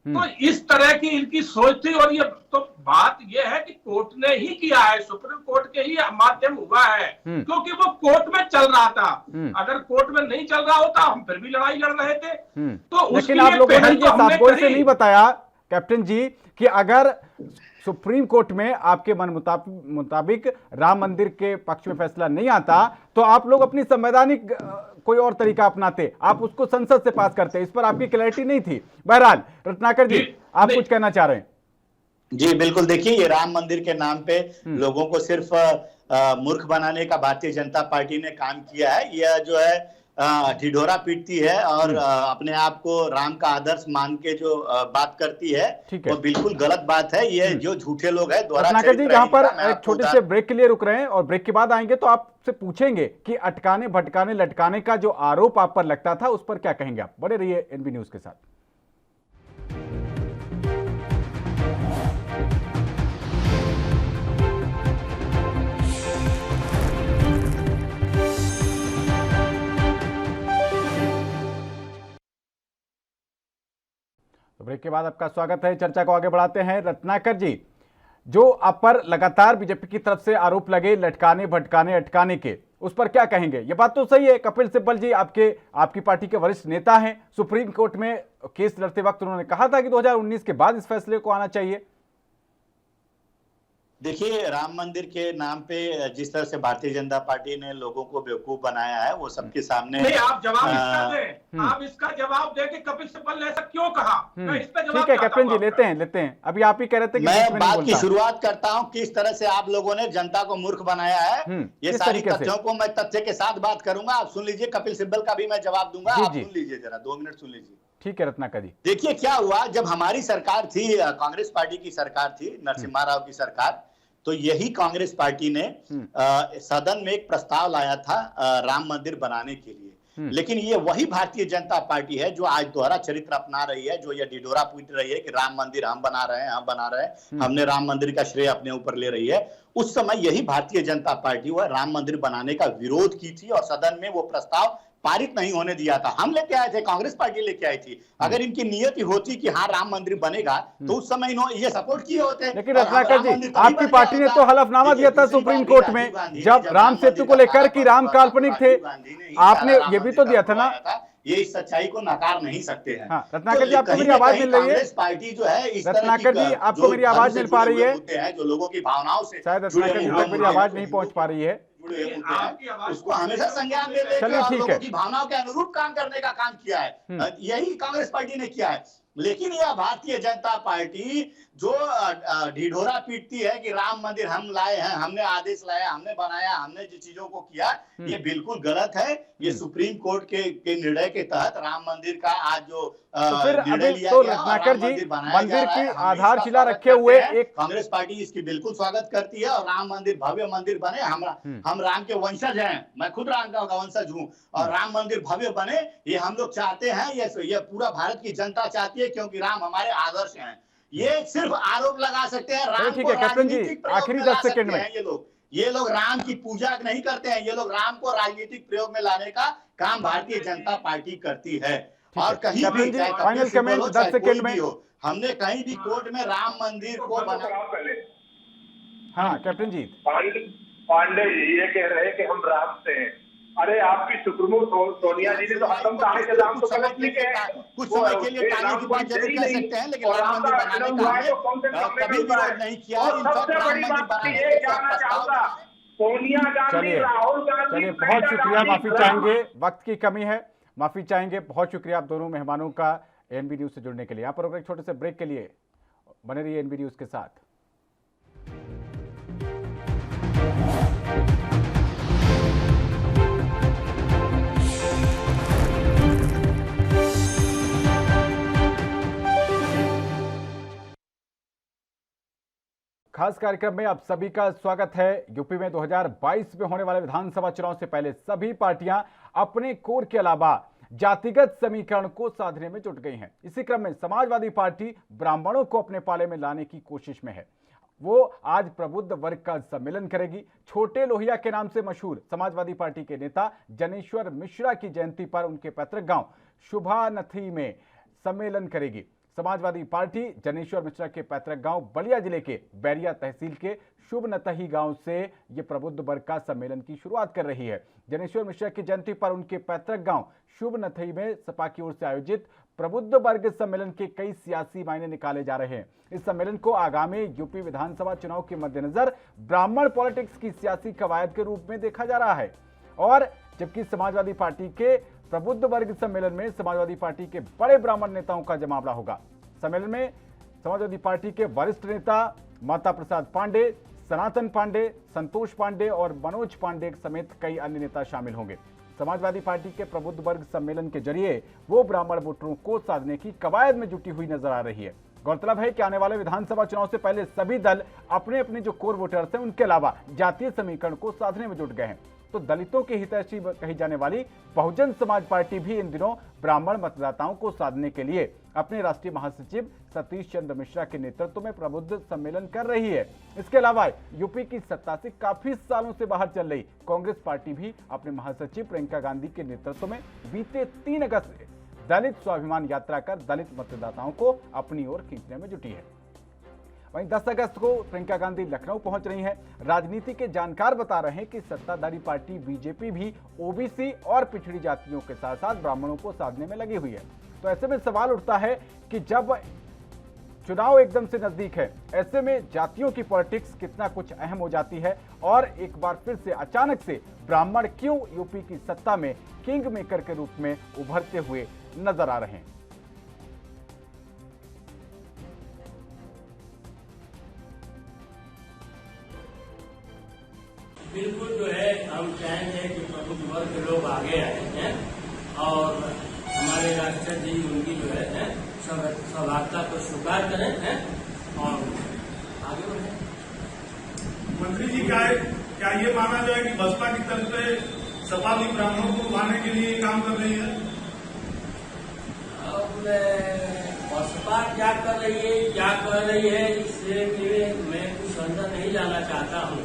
तो इस तरह की इनकी सोच थी। और ये तो बात ये है कि कोर्ट ने ही किया है, सुप्रीम कोर्ट के ही माध्यम हुआ है, क्योंकि वो कोर्ट में चल रहा था। अगर कोर्ट में नहीं चल रहा होता हम फिर भी लड़ाई लड़ रहे थे। तो लेकिन आप लोगों ने ये साफ गोई से नहीं बताया कैप्टन जी कि अगर सुप्रीम कोर्ट में आपके मन मुताबिक राम मंदिर के पक्ष में फैसला नहीं आता, तो आप लोग अपनी संवैधानिक कोई और तरीका अपनाते, आप उसको संसद से पास करते। इस पर आपकी क्लैरिटी नहीं थी। बहरहाल रत्नाकर जी, आप कुछ कहना चाह रहे हैं? जी बिल्कुल, देखिए, ये राम मंदिर के नाम पे लोगों को सिर्फ मूर्ख बनाने का भारतीय जनता पार्टी ने काम किया है। यह जो है ढिढोरा पीटती है और अपने आप को राम का आदर्श मान के जो बात करती है, वो बिल्कुल गलत बात है। ये जो झूठे लोग हैं, रत्नाकर जी यहाँ पर एक छोटे से ब्रेक के लिए रुक रहे हैं और ब्रेक के बाद आएंगे तो आपसे पूछेंगे कि अटकाने भटकाने लटकाने का जो आरोप आप पर लगता था, उस पर क्या कहेंगे आप? बने रहिए एनबी न्यूज के साथ। तो ब्रेक के बाद आपका स्वागत है। चर्चा को आगे बढ़ाते हैं। रत्नाकर जी, जो आप पर लगातार बीजेपी की तरफ से आरोप लगे लटकाने भटकाने अटकाने के, उस पर क्या कहेंगे? ये बात तो सही है, कपिल सिब्बल जी आपकी पार्टी के वरिष्ठ नेता हैं। सुप्रीम कोर्ट में केस लड़ते वक्त उन्होंने कहा था कि 2019 के बाद इस फैसले को आना चाहिए। देखिए, राम मंदिर के नाम पे जिस तरह से भारतीय जनता पार्टी ने लोगों को बेवकूफ बनाया है, वो सबके सामने नहीं, आप जवाब इसका दें। आप इसका जवाब दें कि कपिल सिब्बल ने ऐसा क्यों कहा। मैं इस पे जवाब ठीक है कैप्टन जी, लेते हैं। अभी आप ही कह रहे थे कि मैं बात की शुरुआत करता हूं, किस तरह से आप लोगों ने जनता को मूर्ख बनाया है। ये सारी तथ्यों को मैं तथ्य के साथ बात करूंगा, आप सुन लीजिए। कपिल सिब्बल का भी मैं जवाब दूंगा, आप सुन लीजिए, जरा 2 मिनट सुन लीजिए। ठीक है रत्नाकर जी। देखिए क्या हुआ, जब हमारी सरकार थी, कांग्रेस पार्टी की सरकार थी, नरसिम्हा राव की सरकार, तो यही कांग्रेस पार्टी ने सदन में एक प्रस्ताव लाया था राम मंदिर बनाने के लिए। लेकिन ये वही भारतीय जनता पार्टी है जो आज दोहरा चरित्र अपना रही है, जो ये ढिढोरा पीट रही है कि राम मंदिर हम बना रहे हैं, हमने राम मंदिर का श्रेय अपने ऊपर ले रही है। उस समय यही भारतीय जनता पार्टी वह राम मंदिर बनाने का विरोध की थी और सदन में वो प्रस्ताव पारित नहीं होने दिया था। हम लेके आए थे, कांग्रेस पार्टी लेके आई थी। अगर इनकी नियति होती कि हाँ राम मंदिर बनेगा, तो उस समय इन्होंने ये सपोर्ट किए होते। लेकिन रत्नाकर जी, आपकी पार्टी ने तो हलफनामा दिया था सुप्रीम कोर्ट में, जब राम सेतु को लेकर कि राम काल्पनिक थे, आपने ये भी तो दिया था ना। ये इस सच्चाई को नकार नहीं सकते हैं। हाँ, रत्नाकर जी, आपको मेरी आवाज मिल रही है? कांग्रेस पार्टी जो है, इस रत्नाकर जी, आपको मेरी आवाज मिल पा रही है? जो लोगों की भावनाओं से शायद रत्नाकर जी तक मेरी आवाज नहीं पहुंच पा रही है। उसको हमेशा संज्ञान में लेकर और लोगों की भावनाओं के अनुरूप काम करने का काम किया है। यही कांग्रेस पार्टी ने किया है। लेकिन यह भारतीय जनता पार्टी जो ढिढोरा पीटती है कि राम मंदिर हम लाए हैं, हमने आदेश लाया, हमने बनाया, हमने जिन चीजों को किया, ये बिल्कुल गलत है। ये सुप्रीम कोर्ट के निर्णय के तहत राम मंदिर का आज जो तो फिर निर्णय अभी लिया तो गया और रत्नाकर राम जी मंदिर बनाया जा मंदिर रहा की है, हम इसका आधारशिला स्वागत रखे करते हुए हैं। एक कांग्रेस पार्टी इसकी बिल्कुल स्वागत करती है और राम मंदिर भव्य मंदिर बने। हम राम के वंशज हैं, मैं खुद राम का वंशज हूँ, और राम मंदिर भव्य बने ये हम लोग चाहते हैं। ये पूरा भारत की जनता चाहती है, क्योंकि राम हमारे आदर्श हैं। ये सिर्फ आरोप लगा सकते हैं, राम ठीक को है कैप्टन जी, राजनीतिक प्रयोग आखिरी में ला 10 सकते सेकंड में। हैं। ये लोग राम की पूजा नहीं करते हैं, ये लोग राम को राजनीतिक प्रयोग में लाने का काम भारतीय जनता पार्टी करती है। और कहीं भी चाहे फाइनल कपिल सिब्बल कमेंट हो 10 चाहे कोई सेकंड भी में। हो, हमने कहीं भी कोर्ट में राम मंदिर को बना। हाँ कैप्टन जी। पांडे जी ये कह रहे हैं कि हम राम से हैं। अरे आपकी सुप्रीमो सोनिया जी ने तो हतम कहा है राम तो गलत लिखे हैं। कुछ समय के लिए टालने की बात जरूर कह सकते हैं, लेकिन राम मंदिर बनाने का हमने कभी विरोध नहीं किया। और सबसे बड़ी बात ये जानना चाहूंगा, सोनिया गांधी, राहुल गांधी, चलिए बहुत शुक्रिया, माफी चाहेंगे, वक्त की कमी है, माफी चाहेंगे। बहुत शुक्रिया आप दोनों मेहमानों का एनबी न्यूज से जुड़ने के लिए। यहाँ पर एक छोटे से ब्रेक के लिए बने रहिए एनबी न्यूज के साथ। खास कार्यक्रम में आप सभी का स्वागत है। यूपी में 2022 में होने वाले विधानसभा चुनाव से पहले सभी पार्टियां अपने कोर के अलावा जातिगत समीकरण को साधने में जुट गई हैं। इसी क्रम में समाजवादी पार्टी ब्राह्मणों को अपने पाले में लाने की कोशिश में है। वो आज प्रबुद्ध वर्ग का सम्मेलन करेगी। छोटे लोहिया के नाम से मशहूर समाजवादी पार्टी के नेता जनेश्वर मिश्रा की जयंती पर उनके पैतृक गांव शुभानथी में सम्मेलन करेगी। समाजवादी पार्टी जनेश्वर मिश्रा के पैतृक गांव बलिया जिले के बैरिया तहसील के शुभनतही गांव से ये प्रबुद्ध वर्ग का सम्मेलन की शुरुआत कर रही है। जनेश्वर मिश्रा की जयंती पर उनके पैतृक गांव शुभनतही में सपा की ओर से आयोजित प्रबुद्ध वर्ग सम्मेलन के कई सियासी मायने निकाले जा रहे हैं। इस सम्मेलन को आगामी यूपी विधानसभा चुनाव के मद्देनजर ब्राह्मण पॉलिटिक्स की सियासी कवायद के रूप में देखा जा रहा है। और जबकि समाजवादी पार्टी के प्रबुद्ध वर्ग सम्मेलन में समाजवादी पार्टी के बड़े ब्राह्मण नेताओं का जमावड़ा होगा। सम्मेलन में समाजवादी पार्टी के वरिष्ठ नेता माता प्रसाद पांडे, सनातन पांडे, संतोष पांडे और मनोज पांडे समेत कई अन्य नेता शामिल होंगे। समाजवादी पार्टी के प्रबुद्ध वर्ग सम्मेलन के जरिए वो ब्राह्मण वोटरों को साधने की कवायद में जुटी हुई नजर आ रही है। गौरतलब है कि आने वाले विधानसभा चुनाव से पहले सभी दल अपने अपने जो कोर वोटर्स हैं उनके अलावा जातीय समीकरण को साधने में जुट गए हैं। तो दलितों की हितैषी कही जाने वाली बहुजन समाज पार्टी भी इन दिनों ब्राह्मण मतदाताओं को साधने के लिए अपने राष्ट्रीय महासचिव सतीश चंद्र मिश्रा के नेतृत्व में प्रबुद्ध सम्मेलन कर रही है। इसके अलावा यूपी की सत्ता से काफी सालों से बाहर चल रही कांग्रेस पार्टी भी अपने महासचिव प्रियंका गांधी के नेतृत्व में बीते 3 अगस्त से दलित स्वाभिमान यात्रा कर दलित मतदाताओं को अपनी ओर खींचने में जुटी है। वहीं 10 अगस्त को प्रियंका गांधी लखनऊ पहुंच रही हैं। राजनीति के जानकार बता रहे हैं कि सत्ताधारी पार्टी बीजेपी भी ओबीसी और पिछड़ी जातियों के साथ साथ ब्राह्मणों को साधने में लगी हुई है। तो ऐसे में सवाल उठता है कि जब चुनाव एकदम से नजदीक है, ऐसे में जातियों की पॉलिटिक्स कितना कुछ अहम हो जाती है और एक बार फिर से अचानक से ब्राह्मण क्यों यूपी की सत्ता में किंग मेकर के रूप में उभरते हुए नजर आ रहे हैं। बिल्कुल जो है हम चाहेंगे कि प्रबुद्ध वर्ग के लोग आगे आए हैं और हमारे राष्ट्र जी उनकी जो है सौभाग्यता को स्वीकार करें हैं और आगे बढ़े। मंत्री जी क्या ये माना जाए कि बसपा की तरफ से सपा भी ब्राह्मणों को उभारने के लिए काम कर रही है? अब बसपा क्या कर रही है इससे मैं कुछ अंदर नहीं जाना चाहता हूँ।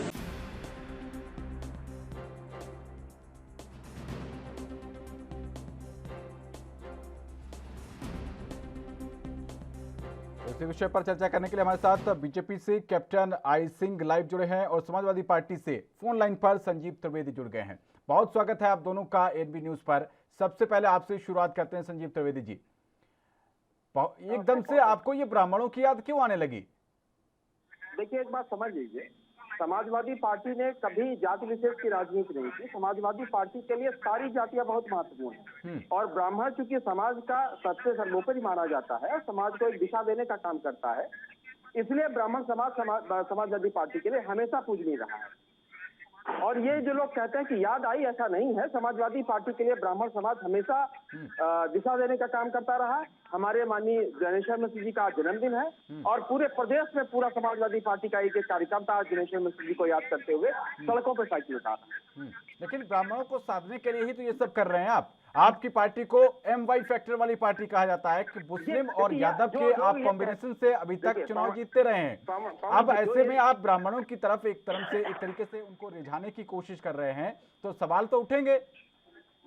इसी विषय पर चर्चा करने के लिए हमारे साथ बीजेपी से कैप्टन आई सिंह लाइव जुड़े हैं और समाजवादी पार्टी से फोन लाइन पर संजीव त्रिवेदी जुड़ गए हैं। बहुत स्वागत है आप दोनों का एनबी न्यूज पर। सबसे पहले आपसे शुरुआत करते हैं संजीव त्रिवेदी जी, एकदम से आपको ये ब्राह्मणों की याद क्यों आने लगी? देखिए एक बात समझ लीजिए, समाजवादी पार्टी ने कभी जाति विशेष की राजनीति नहीं की। समाजवादी पार्टी के लिए सारी जातियां बहुत महत्वपूर्ण हैं और ब्राह्मण चूंकि समाज का सबसे सर्वोपरि माना जाता है, समाज को एक दिशा देने का काम करता है, इसलिए ब्राह्मण समाजवादी पार्टी के लिए हमेशा पूजनीय रहा है। और ये जो लोग कहते हैं कि याद आई, ऐसा नहीं है। समाजवादी पार्टी के लिए ब्राह्मण समाज हमेशा दिशा देने का काम करता रहा है। हमारे माननीय ज्ञानेश्वर मिश्र जी का जन्मदिन है और पूरे प्रदेश में पूरा समाजवादी पार्टी का एक कार्यकर्ता ज्ञानेश्वर मिश्र जी को याद करते हुए सड़कों पर साइकिल उतार रहा है। लेकिन ब्राह्मणों को साधने के लिए ही तो ये सब कर रहे हैं आप। आपकी पार्टी को MY फैक्टर वाली पार्टी कहा जाता है कि मुस्लिम और यादव के आप कॉम्बिनेशन से अभी तक चुनाव जीतते रहे हैं। अब ऐसे में आप ब्राह्मणों की तरफ एक तरीके से उनको रिझाने की कोशिश कर रहे हैं, तो सवाल तो उठेंगे।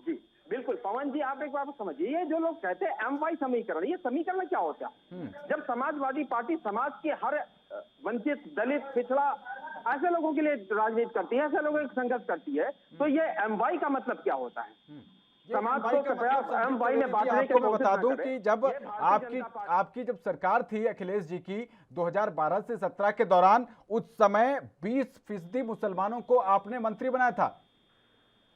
जी बिल्कुल पवन जी, आप एक बात समझिए, ये जो लोग कहते हैं MY समीकरण, ये समीकरण क्या होता है? जब समाजवादी पार्टी समाज के हर वंचित, दलित, पिछड़ा ऐसे लोगों के लिए राजनीति करती है, ऐसे लोगों की संघर्ष करती है, तो ये MY का मतलब क्या होता है? समाज को MY में बांटने के मैं बता दूं कि जब आपकी जब सरकार थी अखिलेश जी की 2012 से 17 के दौरान, उस समय 20% मुसलमानों को आपने मंत्री बनाया था।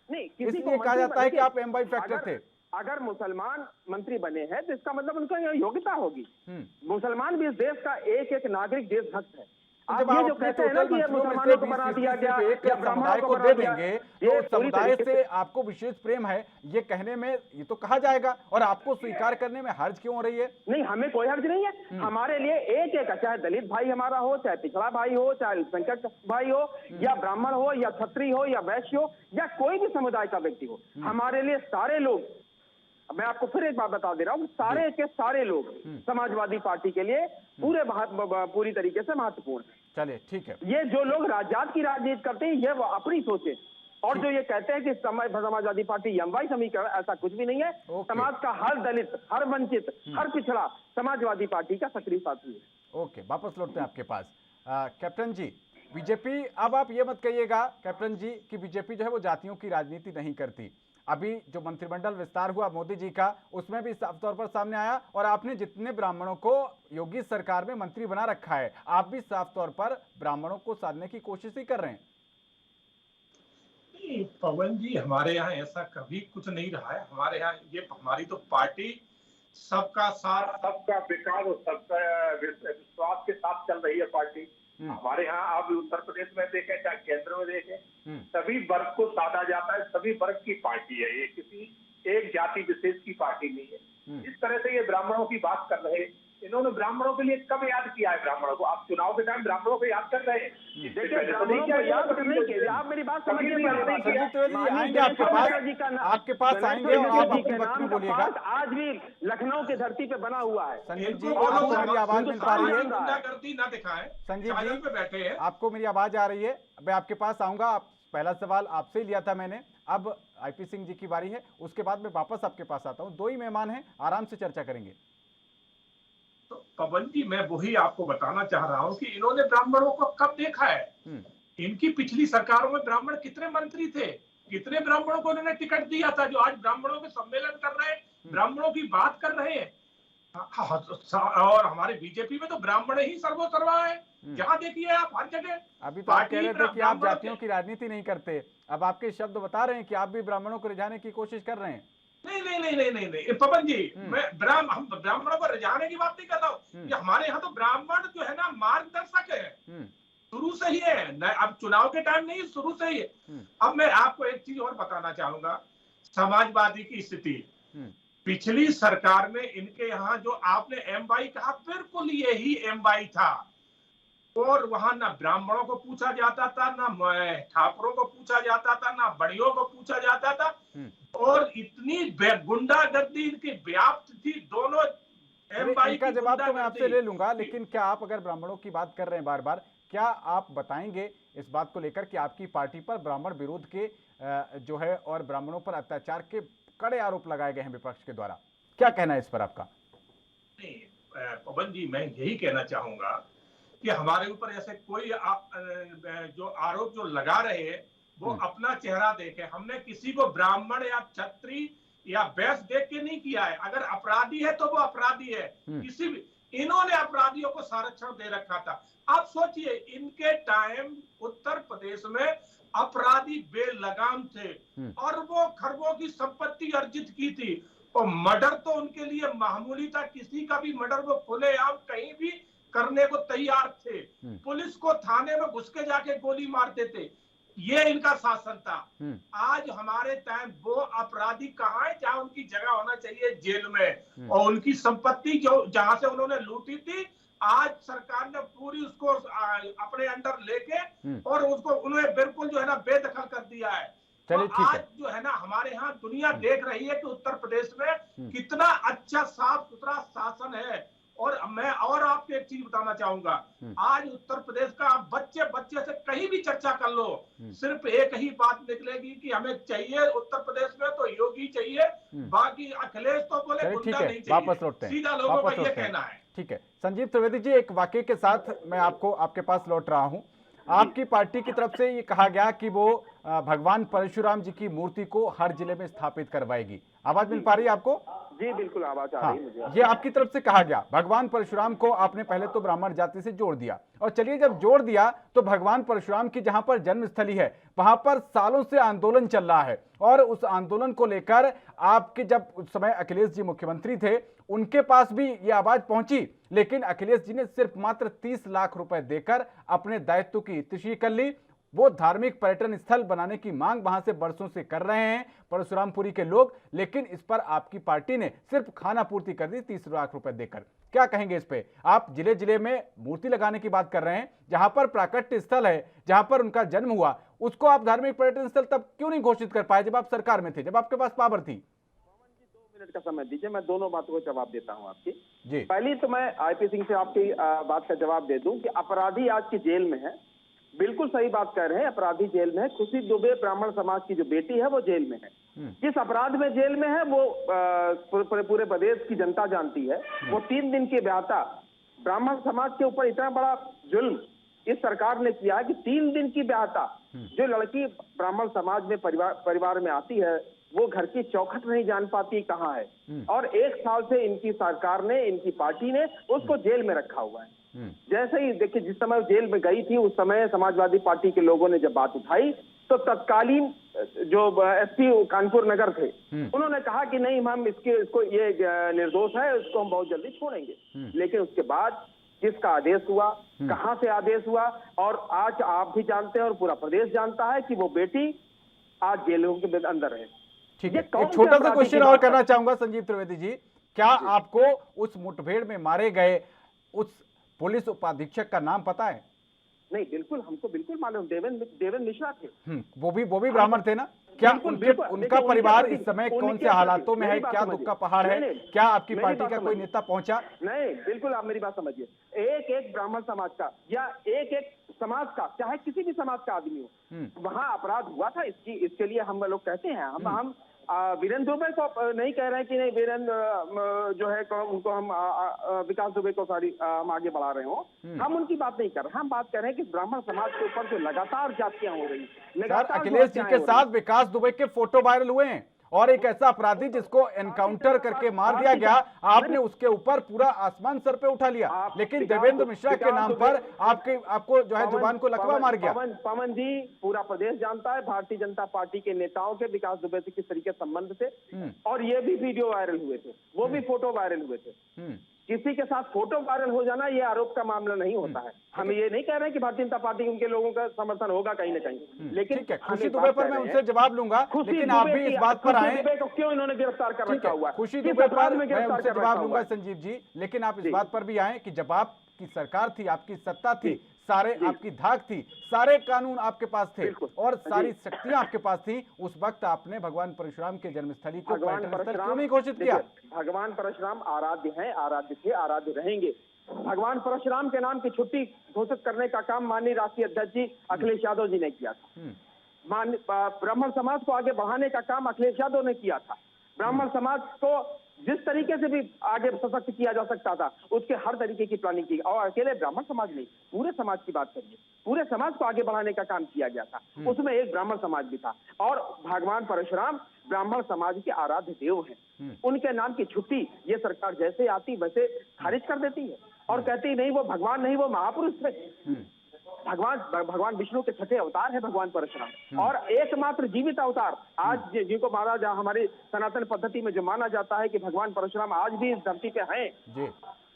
नहीं, इसलिए कहा जाता है कि आप MY फैक्टर थे। अगर मुसलमान मंत्री बने हैं तो इसका मतलब उनका योग्यता होगी। मुसलमान भी इस देश का एक नागरिक, देशभक्त है। जब आप अपने टोटल मंत्रियों में से 20% एक समुदाय को दे देंगे तो समुदाय से आपको विशेष प्रेम है, ये कहने में ये तो कहा जाएगा, और आपको स्वीकार करने में हर्ज क्यों हो रही है? नहीं, हमें कोई हर्ज नहीं है। हमारे लिए एक चाहे दलित भाई हमारा हो, चाहे पिछड़ा भाई हो, चाहे अल्पसंख्यक भाई हो, या ब्राह्मण हो, या क्षत्रिय हो, या वैश्य हो, या कोई भी समुदाय का व्यक्ति हो, हमारे लिए सारे लोग, मैं आपको फिर एक बात बता दे रहा हूँ, सारे के सारे लोग समाजवादी पार्टी के लिए पूरी तरीके से महत्वपूर्ण है। चलिए ठीक है। ये जो लोग जात की राजनीति करते हैं, ये अपनी सोचे, और जो ये कहते हैं कि समाजवादी पार्टी MY समीकरण, ऐसा कुछ भी नहीं है। समाज का हर दलित, हर वंचित, हर पिछड़ा समाजवादी पार्टी का सक्रिय साथी है। ओके, वापस लौटते हैं आपके पास। कैप्टन जी, बीजेपी, अब आप ये मत कहिएगा कैप्टन जी कि बीजेपी जो है वो जातियों की राजनीति नहीं करती। अभी जो मंत्रिमंडल विस्तार हुआ मोदी जी का, उसमें भी साफ तौर पर सामने आया, और आपने जितने ब्राह्मणों को योगी सरकार में मंत्री बना रखा है, आप भी साफ तौर पर ब्राह्मणों को साधने की कोशिश ही कर रहे हैं। नहीं पवन जी, हमारे यहाँ ऐसा कभी कुछ नहीं रहा है। हमारे यहाँ ये हमारी तो पार्टी सबका साथ, सबका विकास और सबका विश्वास के साथ चल रही है पार्टी। हमारे यहाँ आप उत्तर प्रदेश में देखें, चाहे केंद्र में देखें, सभी वर्ग को साधा जाता है, सभी वर्ग की पार्टी है। ये किसी एक जाति विशेष की पार्टी नहीं है। इस तरह से ये ब्राह्मणों की बात कर रहे हैं, इन्होंने ब्राह्मणों के लिए कब याद किया है? ब्राह्मणों को आप चुनाव के टाइम ब्राह्मणों को याद कर रहे हैं। देखिए, ब्राह्मणों को याद करने के लिए आप मेरी बात समझिए, आएंगे आपके पास आएंगे और आप अपनी बात बोलिएगा। आज भी लखनऊ की धरती पे बना हुआ है। संजीव जी, आपको मेरी आवाज मिल पा रही है? ना दिखाएं। संजीव जी पे बैठे हैं, आपको मेरी आवाज आ रही है? मैं आपके पास आऊंगा। पहला सवाल आपसे ही लिया था मैंने, अब IP सिंह जी की बारी है, उसके बाद मैं वापस आपके पास आता हूँ। दो ही मेहमान हैं, आराम से चर्चा करेंगे। तो पवन जी, मैं वही आपको बताना चाह रहा हूँ कि इन्होंने ब्राह्मणों को कब देखा है? इनकी पिछली सरकारों में ब्राह्मण कितने मंत्री थे? कितने ब्राह्मणों को इन्होंने टिकट दिया था, जो आज ब्राह्मणों के सम्मेलन कर रहे हैं, ब्राह्मणों की बात कर रहे हैं? और हमारे बीजेपी में तो ब्राह्मण ही सर्वोसर्वा है। जहाँ देखिए आप, हर जगह। अभी तो आप कह रहे थे कि आप जातियों की राजनीति नहीं करते, अब आपके शब्द बता रहे हैं कि आप भी ब्राह्मणों को रिझाने की कोशिश कर रहे हैं। नहीं पवन जी, मैं हम ब्राह्मणों को रिझाने की बात नहीं कर रहा हूँ। हमारे यहाँ तो ब्राह्मण जो है ना, मार्गदर्शक है, शुरू से ही है। अब चुनाव के टाइम नहीं, शुरू से ही है। अब मैं आपको एक चीज और बताना चाहूंगा, समाजवादी की स्थिति। पिछली सरकार में इनके यहाँ जो आपने MY कहा, बिल्कुल यही MY था। और वहां ना ब्राह्मणों को पूछा जाता था, ना ठाकुरों को पूछा जाता था, ना बड़ियों को पूछा जाता था। और इतनी गुंडागर्दी इनकी व्याप्त थी, दोनों MY का जवाब तो मैं आपसे ले लूंगा, लेकिन क्या आप अगर ब्राह्मणों की बात कर रहे हैं बार बार, क्या आप बताएंगे इस बात को लेकर कि आपकी पार्टी पर ब्राह्मण विरोध के जो है और ब्राह्मणों पर अत्याचार के कड़े आरोप लगाए गए हैं विपक्ष के द्वारा? क्या कहना है इस पर आपका? नहीं पवन जी, मैं यही कहना चाहूंगा कि हमारे ऊपर ऐसे कोई जो आरोप जो लगा रहे हैं, वो अपना चेहरा देखे। हमने किसी को ब्राह्मण या क्षत्रिय या वैश्य देख के नहीं किया है। अगर अपराधी है तो वो अपराधी है। किसी भी इन्होंने अपराधियों को संरक्षण दे रखा था। आप सोचिए, इनके टाइम उत्तर प्रदेश में अपराधी बेलगाम थे और वो खरबों की संपत्ति अर्जित की थी, और मर्डर तो उनके लिए मामूली था। किसी का भी मर्डर वो खुलेआम कहीं भी करने को तैयार थे। पुलिस को थाने में घुस के जाके गोली मारते थे। ये इनका शासन था। आज हमारे टाइम वो अपराधी कहाँ है जहां उनकी जगह होना चाहिए? जेल में। और उनकी संपत्ति जो जहां से उन्होंने लूटी थी, आज सरकार ने पूरी उसको अपने अंडर लेके और उसको उन्हें बिल्कुल जो है ना बेदखल कर दिया है। तो आज जो है ना हमारे यहाँ दुनिया देख रही है कि उत्तर प्रदेश में कितना अच्छा साफ सुथरा शासन है। और मैं और आपको एक चीज बताना चाहूंगा, आज उत्तर प्रदेश का बच्चे बच्चे से कहीं भी चर्चा कर लो, सिर्फ एक ही बात निकलेगी कि हमें चाहिए उत्तर प्रदेश में तो योगी चाहिए, बाकी अखिलेश तो बोले गुंडा नहीं चाहिए। वापस लौटते हैं, सीधा लोगों का ये कहना है। ठीक है संजीव त्रिवेदी जी, एक वाकये के साथ मैं आपके पास लौट रहा हूं। आपकी पार्टी की तरफ से ये कहा गया कि वो भगवान परशुराम जी की मूर्ति को हर जिले में स्थापित करवाएगी। आवाज मिल पा रही है आपको? जी बिल्कुल आवाज आ रही है मुझे। ये आपकी तरफ से कहा गया। भगवान परशुराम को आपने पहले तो ब्राह्मण जाति से जोड़ दिया, और चलिए जब जोड़ दिया तो भगवान परशुराम की जहां पर जन्मस्थली है वहां पर सालों से आंदोलन चल रहा है, और उस आंदोलन को लेकर आपके जब उस समय अखिलेश जी मुख्यमंत्री थे उनके पास भी ये आवाज पहुंची, लेकिन अखिलेश जी ने सिर्फ मात्र 30 लाख रुपए देकर अपने दायित्व की तशरीह कर ली। वो धार्मिक पर्यटन स्थल बनाने की मांग वहां से बरसों से कर रहे हैं परशुरामपुरी के लोग, लेकिन इस पर आपकी पार्टी ने सिर्फ खाना पूर्ति कर दी 30 लाख रुपए देकर। क्या कहेंगे इस पे? आप जिले जिले में मूर्ति लगाने की बात कर रहे हैं, जहां पर प्राकट्य स्थल है, जहां पर उनका जन्म हुआ, उसको आप धार्मिक पर्यटन स्थल तब क्यों नहीं घोषित कर पाए जब आप सरकार में थे, जब आपके पास पावर थी? 2 मिनट का समय दीजिए, मैं दोनों बातों को जवाब देता हूं आपकी। जी। पहली तो मैं आईपी सिंह से आपकी बात का जवाब दे दूं कि अपराधी आज की जेल में है। बिल्कुल सही बात कह रहे हैं, अपराधी जेल में है। खुशी दुबे ब्राह्मण समाज की जो बेटी है वो जेल में है। जिस अपराध में जेल में है वो पूरे प्रदेश की जनता जानती है। वो 3 दिन की व्याहता ब्राह्मण समाज के ऊपर इतना बड़ा जुल्म इस सरकार ने किया है कि 3 दिन की व्याहता जो लड़की ब्राह्मण समाज में परिवार में आती है वो घर की चौखट नहीं जान पाती कहाँ है, और 1 साल से इनकी सरकार ने, इनकी पार्टी ने उसको जेल में रखा हुआ है। जैसे ही देखिए, जिस समय जेल में गई थी उस समय समाजवादी पार्टी के लोगों ने जब बात उठाई तो तत्कालीन जो एसपी कानपुर नगर थे उन्होंने कहा कि नहीं, हम इसको ये निर्दोष है, इसको हम बहुत जल्दी छोड़ेंगे। लेकिन उसके बाद किसका आदेश हुआ, कहां से आदेश हुआ, और आज आप भी जानते हैं और पूरा प्रदेश जानता है कि वो बेटी आज जेलों के अंदर है। ठीक है, एक छोटा सा क्वेश्चन और करना चाहूंगा संजीव त्रिवेदी जी, क्या आपको उस मुठभेड़ में मारे गए उस पुलिस उपाधीक्षक का नाम पता है? नहीं, बिल्कुल हमको बिल्कुल मालूम, देवेंद्र मिश्रा थे। वो भी ब्राह्मण थे ना? क्या उनका परिवार इस समय कौन से हालातों में है? क्या दुख का पहाड़ है? क्या आपकी पार्टी का कोई नेता पहुंचा? नहीं, बिल्कुल आप मेरी बात समझिए। एक ब्राह्मण समाज का या एक समाज का, चाहे किसी भी समाज का आदमी हो, वहां अपराध हुआ था। इसके लिए हम लोग कहते हैं, हम वीरेंद्र दुबे को नहीं कह रहे हैं कि नहीं, वीरेंद्र जो है उनको हम विकास दुबे को हम आगे बढ़ा रहे हो, हम उनकी बात नहीं कर रहे। हम बात कर रहे हैं कि ब्राह्मण समाज के ऊपर जो लगातार जातियां हो रही हैं, अखिलेश जी के साथ विकास दुबे के फोटो वायरल हुए हैं, और एक ऐसा अपराधी जिसको एनकाउंटर करके मार दिया गया, आपने उसके ऊपर पूरा आसमान सर पे उठा लिया, लेकिन देवेंद्र मिश्रा के नाम पर आपको जो है जुबान को लकवा मार गया। पवन जी, पूरा प्रदेश जानता है भारतीय जनता पार्टी के नेताओं के विकास दुबे से किस तरीके संबंध थे, और ये भी वीडियो वायरल हुए थे, वो भी फोटो वायरल हुए थे। किसी के साथ फोटो वायरल हो जाना ये आरोप का मामला नहीं होता है। हम ये नहीं कह रहे हैं कि भारतीय जनता पार्टी उनके लोगों का समर्थन होगा कहीं ना कहीं, लेकिन खुशी दुबे पर मैं उनसे जवाब लूंगा, लेकिन आप भी इस बात पर आए को क्यों इन्होंने गिरफ्तार कर रखा हुआ है? खुशी दुबे पर मैं उनसे जवाब लूंगा संजीव जी, लेकिन आप इस बात पर भी आए कि जब आपकी सरकार थी, आपकी सत्ता थी, सारे आपकी धाक थी, सारे कानून आपके पास थे और सारी शक्तियां आपके पास थी, उस वक्त आपने भगवान परशुराम के जन्मस्थली को पर्यटन स्थल क्यों नहीं घोषित किया? भगवान परशुराम आराध्य हैं, आराध्य थे, आराध्य रहेंगे। भगवान परशुराम के नाम की छुट्टी घोषित करने का काम माननीय राष्ट्रीय अध्यक्ष जी अखिलेश यादव जी ने किया था। ब्राह्मण समाज को आगे बढ़ाने का काम अखिलेश यादव ने किया था। ब्राह्मण समाज को जिस तरीके से भी आगे सशक्त किया जा सकता था उसके हर तरीके की प्लानिंग की। और अकेले ब्राह्मण समाज नहीं, पूरे समाज की बात करिए, पूरे समाज को आगे बढ़ाने का काम किया गया था। उसमें एक ब्राह्मण समाज भी था और भगवान परशुराम ब्राह्मण समाज के आराध्य देव हैं। उनके नाम की छुट्टी ये सरकार जैसे आती वैसे खारिज कर देती है और कहती नहीं वो भगवान नहीं, वो महापुरुष थे। भगवान विष्णु के छठे अवतार है भगवान परशुराम और एकमात्र जीवित अवतार आज जिनको माना जा, हमारी सनातन पद्धति में जो माना जाता है कि भगवान परशुराम आज भी इस धरती पे हैं,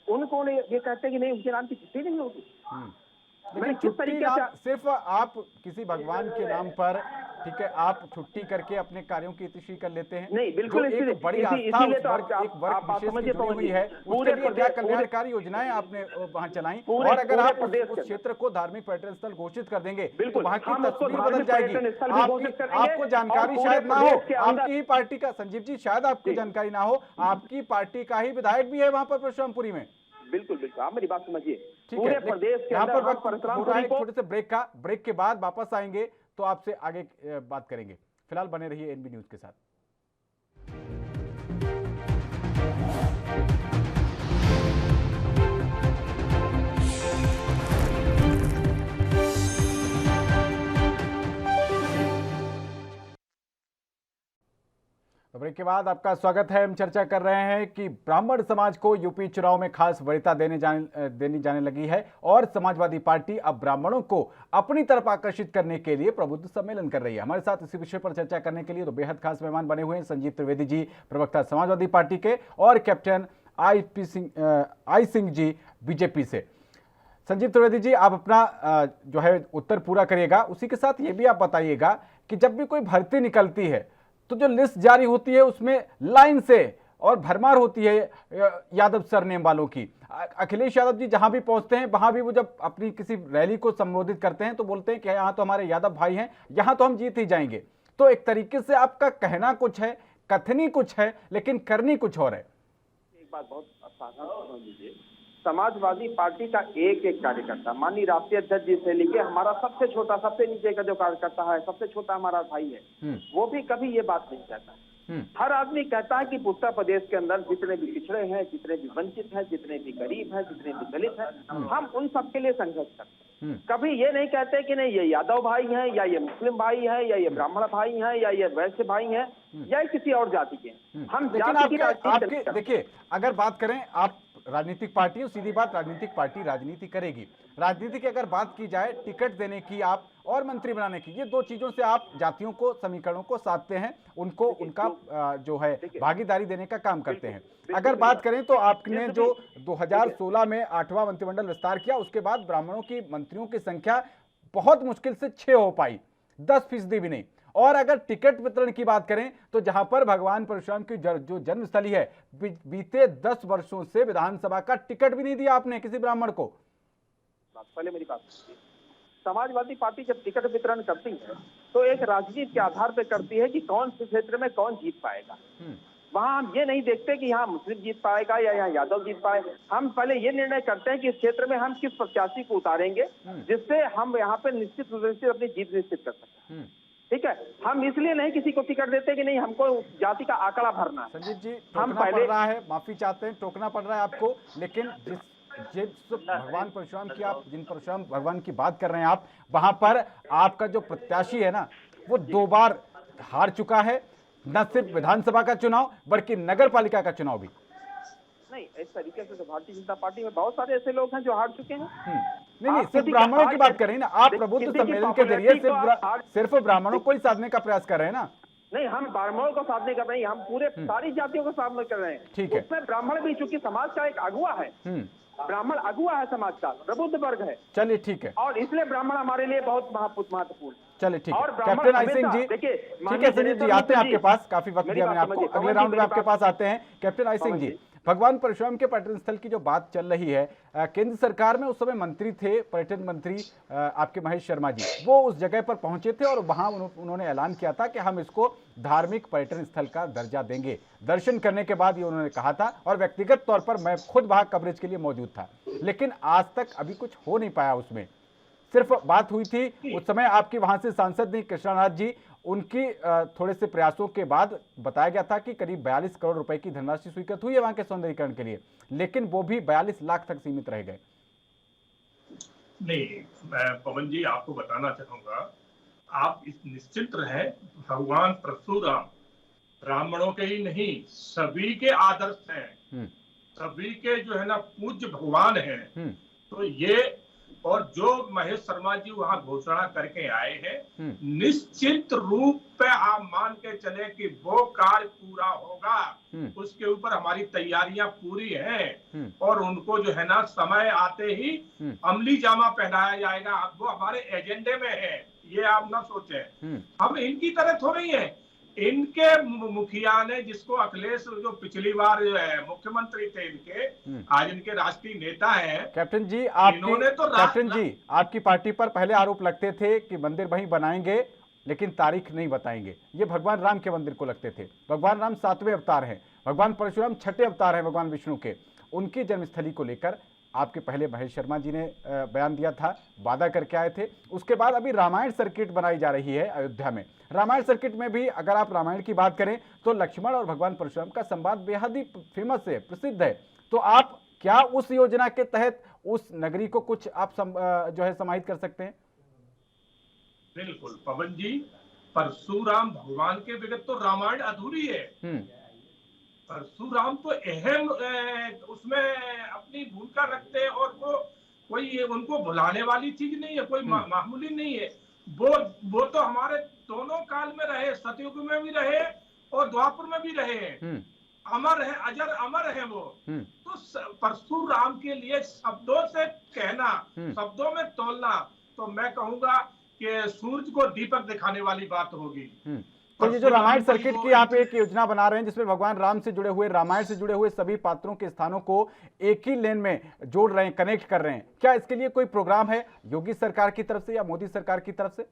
उनको ये कहते हैं कि नहीं उनके नाम की छुट्टी नहीं होगी। लेकिन किस तरीके से सिर्फ आप किसी भगवान के नाम पर, ठीक है, आप छुट्टी करके अपने कार्यों की इतिश्री कर लेते हैं। नहीं, बिल्कुल एक बड़ी आस्था एक वर्ग विशेष की जुड़ी हुई है, उसके लिए क्या कल्याणकारी योजनाएं आपने वहां चलाई? और अगर आप उस क्षेत्र को धार्मिक पर्यटन स्थल घोषित कर देंगे तो वहाँ की तस्वीर बदल जाएगी। आपको जानकारी शायद ना हो, आपकी ही पार्टी का, संजीव जी शायद आपको जानकारी ना हो, आपकी पार्टी का ही विधायक भी है वहां पर परशुरामपुरी में। बिल्कुल बिल्कुल, आप मेरी बात समझिए। पूरे प्रदेश के यहाँ पर वक्त हो रहा है छोटे से ब्रेक के बाद वापस आएंगे तो आपसे आगे बात करेंगे। फिलहाल बने रहिए एनबी न्यूज के साथ। ब्रेक के बाद आपका स्वागत है। हम चर्चा कर रहे हैं कि ब्राह्मण समाज को यूपी चुनाव में खास वरीयता देनी जाने लगी है और समाजवादी पार्टी अब ब्राह्मणों को अपनी तरफ आकर्षित करने के लिए प्रबुद्ध सम्मेलन कर रही है। हमारे साथ इसी विषय पर चर्चा करने के लिए तो बेहद खास मेहमान बने हुए हैं संजीव त्रिवेदी जी, प्रवक्ता समाजवादी पार्टी के, और captain I Singh ji BJP से। संजीव त्रिवेदी जी, आप अपना जो है उत्तर पूरा करिएगा, उसी के साथ ये भी आप बताइएगा कि जब भी कोई भर्ती निकलती है तो जो लिस्ट जारी होती है उसमें लाइन से और भरमार होती है यादव सरनेम वालों की। अखिलेश यादव जी जहां भी पहुंचते हैं वहां भी वो जब अपनी किसी रैली को संबोधित करते हैं तो बोलते हैं कि यहाँ तो हमारे यादव भाई हैं, यहाँ तो हम जीत ही जाएंगे। तो एक तरीके से आपका कहना कुछ है, कथनी कुछ है, लेकिन करनी कुछ और है। एक बात बहुत सावधान समझ लीजिए, समाजवादी पार्टी का एक एक कार्यकर्ता, माननीय राष्ट्रीय अध्यक्ष जी से लेके हमारा सबसे छोटा, सबसे नीचे का जो कार्यकर्ता है, सबसे छोटा हमारा भाई है, वो भी कभी ये बात नहीं कहता। हर आदमी कहता है कि उत्तर प्रदेश के अंदर जितने भी पिछड़े हैं, जितने भी वंचित हैं, जितने भी गरीब हैं, जितने भी दलित हैं, हम उन सबके लिए संघर्ष करते हैं। कभी ये नहीं कहते कि नहीं ये यादव भाई हैं, या ये मुस्लिम भाई हैं, या ये ब्राह्मण भाई हैं, या ये वैश्य भाई हैं, या किसी और जाति के। हम जाति की देखिए, अगर बात करें, आप राजनीतिक पार्टी हो, सीधी बात, राजनीतिक पार्टी राजनीति करेगी। राजनीति की अगर बात की जाए, टिकट देने की आप और मंत्री बनाने की, ये दो चीजों से आप जातियों को, समीकरणों को साधते हैं, उनको उनका जो है भागीदारी देने का काम करते हैं। अगर बात करें तो आपने जो 2016 में 8वां मंत्रिमंडल विस्तार किया, उसके बाद ब्राह्मणों की मंत्रियों की संख्या बहुत मुश्किल से 6 हो पाई, 10% भी नहीं। और अगर टिकट वितरण की बात करें तो जहां पर भगवान परशुराम की जो जन्मस्थली है, बीते 10 वर्षों से विधानसभा का टिकट भी नहीं दिया आपने किसी ब्राह्मण को। पहले मेरी बात सुनिए, समाजवादी पार्टी जब टिकट वितरण करती है तो एक राजनीति के आधार पर करती है कि कौन से क्षेत्र में कौन जीत पाएगा। वहां हम ये नहीं देखते कि यहाँ मुस्लिम जीत पाएगा या यहाँ यादव जीत पाए। हम पहले ये निर्णय करते हैं कि इस क्षेत्र में हम किस प्रत्याशी को उतारेंगे जिससे हम यहाँ पे निश्चित रूप से अपनी जीत निश्चित कर सकते हैं। ठीक है, हम इसलिए नहीं किसी को टिकट देते कि नहीं हमको जाति का आंकड़ा भरना है। संजीव जी, हम पहले रहा है, माफी चाहते हैं, टोकना पड़ रहा है आपको, लेकिन जिस भगवान परशुराम की आप, जिन परशुराम भगवान की बात कर रहे हैं आप, वहां पर आपका जो प्रत्याशी है ना, वो 2 बार हार चुका है, न सिर्फ विधानसभा का चुनाव बल्कि नगर पालिका का चुनाव भी। नहीं, इस तरीके से तो भारतीय जनता पार्टी में बहुत सारे ऐसे लोग हैं जो हार चुके हैं। नहीं, सिर्फ ब्राह्मणों की बात करें ना आप, प्रबुद्ध सम्मेलन के जरिए सिर्फ ब्राह्मणों को ही साधने का प्रयास कर रहे हैं ना। नहीं, हम ब्राह्मणों को साधने कर रहे हैं, हम पूरे सारी जातियों को साधने कर रहे हैं। ठीक है, उसमें ब्राह्मण भी चूंकि समाज का एक अगुआ है, ब्राह्मण अगुआ है, समाज का प्रबुद्ध वर्ग है। चलिए ठीक है, और इसलिए ब्राह्मण हमारे लिए बहुत महत्वपूर्ण। चलिए ठीक है, कैप्टन आई सिंह जी, ठीक है संजीव जी, आते हैं आपके पास, काफी वक्त दिया मैंने आपको, अगले राउंड में आपके पास आते हैं। कैप्टन आई सिंह जी, भगवान परशुराम के पर्यटन स्थल की जो बात चल रही है, केंद्र सरकार में उस समय मंत्री थे, पर्यटन मंत्री आपके महेश शर्मा जी, वो उस जगह पर पहुंचे थे और वहां उन्होंने ऐलान किया था कि हम इसको धार्मिक पर्यटन स्थल का दर्जा देंगे। दर्शन करने के बाद ये उन्होंने कहा था और व्यक्तिगत तौर पर मैं खुद वहां कवरेज के लिए मौजूद था, लेकिन आज तक अभी कुछ हो नहीं पाया उसमें। सिर्फ बात हुई थी उस समय, आपके वहां से सांसद ने कृष्णानाथ जी, उनकी थोड़े से प्रयासों के बाद बताया गया था कि करीब 42 करोड़ रुपए की धनराशि स्वीकृत हुई है वहां के सौंदर्यीकरण के लिए, लेकिन वो भी 42 लाख तक सीमित रह गए। नहीं, मैं पवन जी आपको बताना चाहूंगा, आप इस निश्चिंत रहे, भगवान परशुराम ब्राह्मणों के ही नहीं सभी के आदर्श हैं, सभी के जो है ना पूज्य भगवान हैं। तो ये और जो महेश शर्मा जी वहां घोषणा करके आए हैं, निश्चित रूप पे आप मान के चले कि वो कार्य पूरा होगा, उसके ऊपर हमारी तैयारियां पूरी हैं और उनको जो है ना समय आते ही अमली जामा पहनाया जाएगा। वो हमारे एजेंडे में है, ये आप ना सोचें। हम इनकी तरह थोड़ी हैं। इनके मुखिया ने, जिसको अखिलेश जो पिछली बार मुख्यमंत्री थे इनके, आज इनके राष्ट्रीय नेता हैं कैप्टन जी, आपकी पार्टी पर पहले आरोप लगते थे कि मंदिर वहीं बनाएंगे लेकिन तारीख नहीं बताएंगे। ये भगवान राम के मंदिर को लगते थे। भगवान राम 7वें अवतार हैं, भगवान परशुराम 6ठे अवतार हैं भगवान विष्णु के। उनकी जन्मस्थली को लेकर आपके पहले महेश शर्मा जी ने बयान दिया था, वादा करके आए थे। उसके बाद अभी रामायण सर्किट बनाई जा रही है अयोध्या में। रामायण सर्किट में भी अगर आप रामायण की बात करें तो लक्ष्मण और भगवान परशुराम का संवाद बेहद ही फेमस है, प्रसिद्ध है। तो आप क्या उस योजना के तहत उस नगरी को कुछ आप जो है समाहित कर सकते हैं? बिल्कुल पवन जी, परशुराम भगवान के बगैर तो रामायण अधूरी है। परशुराम तो अहम उसमें अपनी भूमिका रखते हैं और वो कोई उनको भुलाने वाली चीज नहीं है, कोई मामूली नहीं है। वो तो हमारे दोनों काल में रहे, सतयुग में भी रहे और द्वापर में भी रहे हैं, अमर है, अजर अमर है वो। तो परशुराम के लिए शब्दों से कहना, शब्दों में तोलना, तो मैं कहूंगा कि सूरज को दीपक दिखाने वाली बात होगी। तो ये जो रामायण सर्किट की आप एक योजना बना रहे हैं जिसमें भगवान राम से जुड़े हुए, रामायण से जुड़े हुए सभी पात्रों के स्थानों को एक ही लेन में जोड़ रहे हैं, कनेक्ट कर रहे हैं, क्या इसके लिए कोई प्रोग्राम है योगी सरकार की तरफ से या मोदी सरकार की तरफ से?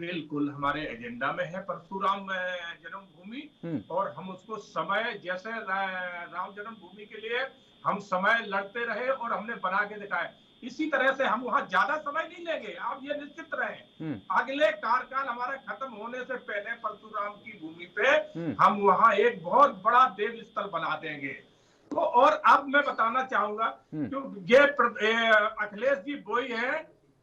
बिल्कुल हमारे एजेंडा में है परशुराम जन्मभूमि, और हम उसको समय, जैसे राम जन्मभूमि के लिए हम समय लड़ते रहे और हमने बना के दिखाया, इसी तरह से हम वहां ज्यादा समय नहीं लेंगे, आप ये निश्चित रहें। अगले कार्यकाल हमारा खत्म होने से पहले परशुराम की भूमि पे हम वहां एक बहुत बड़ा देव स्थल बना देंगे। तो और अब मैं बताना चाहूंगा, क्योंकि ये अखिलेश जी वही है,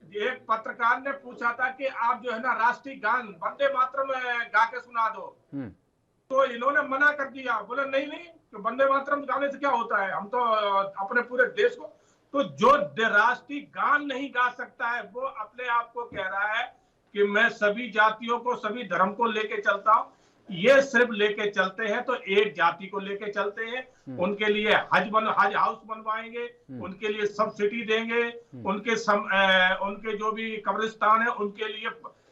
एक पत्रकार ने पूछा था कि आप जो है ना राष्ट्रीय गान वंदे मातरम गा के सुना दो, तो इन्होंने मना कर दिया, बोले नहीं तो वंदे मातरम गाने से क्या होता है, हम तो अपने पूरे देश को। तो जो राष्ट्रीय गान नहीं गा सकता है वो अपने आप को कह रहा है कि मैं सभी जातियों को, सभी धर्म को लेके चलता हूँ। ये सिर्फ लेके चलते हैं तो एक जाति को लेके चलते हैं, उनके लिए हज हाउस बनवाएंगे, उनके लिए सब्सिडी देंगे, उनके जो भी कब्रिस्तान है उनके लिए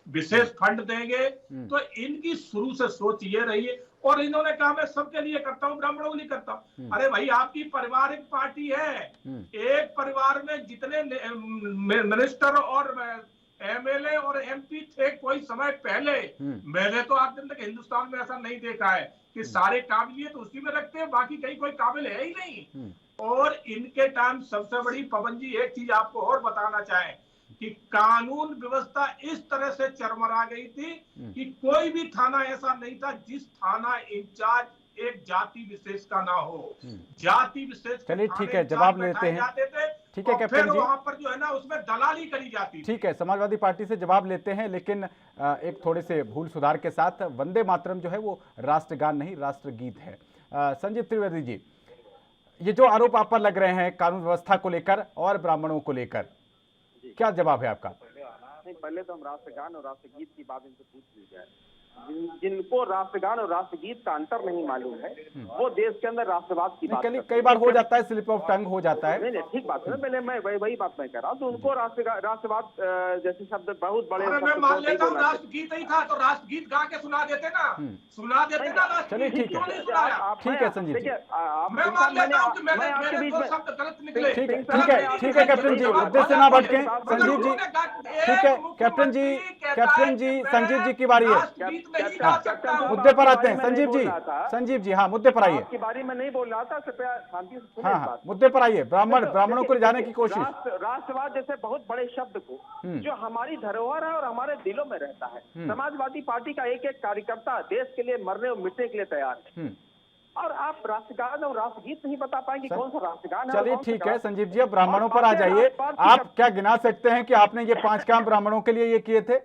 विशेष फंड देंगे। तो इनकी शुरू से सोच ये रही है, और इन्होंने कहा मैं सबके लिए करता हूँ, ब्राह्मणों के लिए करता हूँ। अरे भाई, आपकी पारिवारिक पार्टी है, एक परिवार में जितने मिनिस्टर और एमएलए और एमपी थे कोई समय पहले, मैंने तो आज दिन तक हिंदुस्तान में ऐसा नहीं देखा है कि सारे काबिलियत उसी में रखते हैं, बाकी कहीं कोई काबिल है ही नहीं। और इनके टाइम सबसे बड़ी पवन जी एक चीज आपको और बताना चाहें कि कानून व्यवस्था इस तरह से चरमरा गई थी कि कोई भी थाना ऐसा नहीं था जिस थाना इंचार्ज एक जाति विशेष का ना हो। जाति विशेष, चलिए ठीक है, जवाब लेते हैं। ठीक है कैप्टन जी, वहां पर जो है ना उसमें दलाली करी जाती। ठीक है, समाजवादी पार्टी से जवाब लेते हैं, लेकिन एक थोड़े से भूल सुधार के साथ, वंदे मातरम जो है वो राष्ट्रगान नहीं राष्ट्रगीत है। संजीव त्रिवेदी जी, ये जो आरोप आप पर लग रहे हैं कानून व्यवस्था को लेकर और ब्राह्मणों को लेकर, क्या जवाब है आपका? नहीं, पहले तो हम राष्ट्रगान और राष्ट्रगीत की बात इनसे पूछ ली जाए। जिनको राष्ट्रगान और राष्ट्रगीत का अंतर नहीं मालूम है वो देश के अंदर राष्ट्रवाद की बात कई बार हो जाता है, स्लिप ऑफ टंग हो जाता है। नहीं ठीक बात है, पहले मैं वही बात मैं कह रहा हूँ। तो उनको राष्ट्रवाद जैसे शब्द बहुत बड़े, मैं मान लेता हूँ राष्ट्रगीत ही था तो राष्ट्रगीत गा के सुना देते ना, सुना देते ना। चलिए ठीक है संजीव जी, मैं मान लेता हूँ कि मेरे दो शब्द गलत निकले। ठीक है कैप्टन जी, मुद्दे से ना भटके। संजीव जी, ठीक है कैप्टन जी, संजीव जी की बारी है। राजनीति नहीं जा सकता। मुद्दे पर आते हैं संजीव जी। संजीव जी, हाँ मुद्दे पर आइए। आपकी बारी में नहीं बोल रहा था, कृपया शांति से सुनिए। हाँ, मुद्दे पर आइए। ब्राह्मणों को ले जाने की कोशिश। राष्ट्रवाद जैसे बहुत बड़े शब्द को जो हमारी धरोहर है और हमारे दिलों में रहता है, समाजवादी पार्टी का एक एक कार्यकर्ता देश के लिए मरने और मिटने के लिए तैयार है, और आप राष्ट्रगान और राष्ट्रगीत नहीं बता पाएंगे कौन सा राष्ट्रगान है। चलिए ठीक है संजीव जी, अब ब्राह्मणों पर आ जाइए। आप क्या गिना सकते हैं कि आपने ये 5 काम ब्राह्मणों के लिए ये किए थे?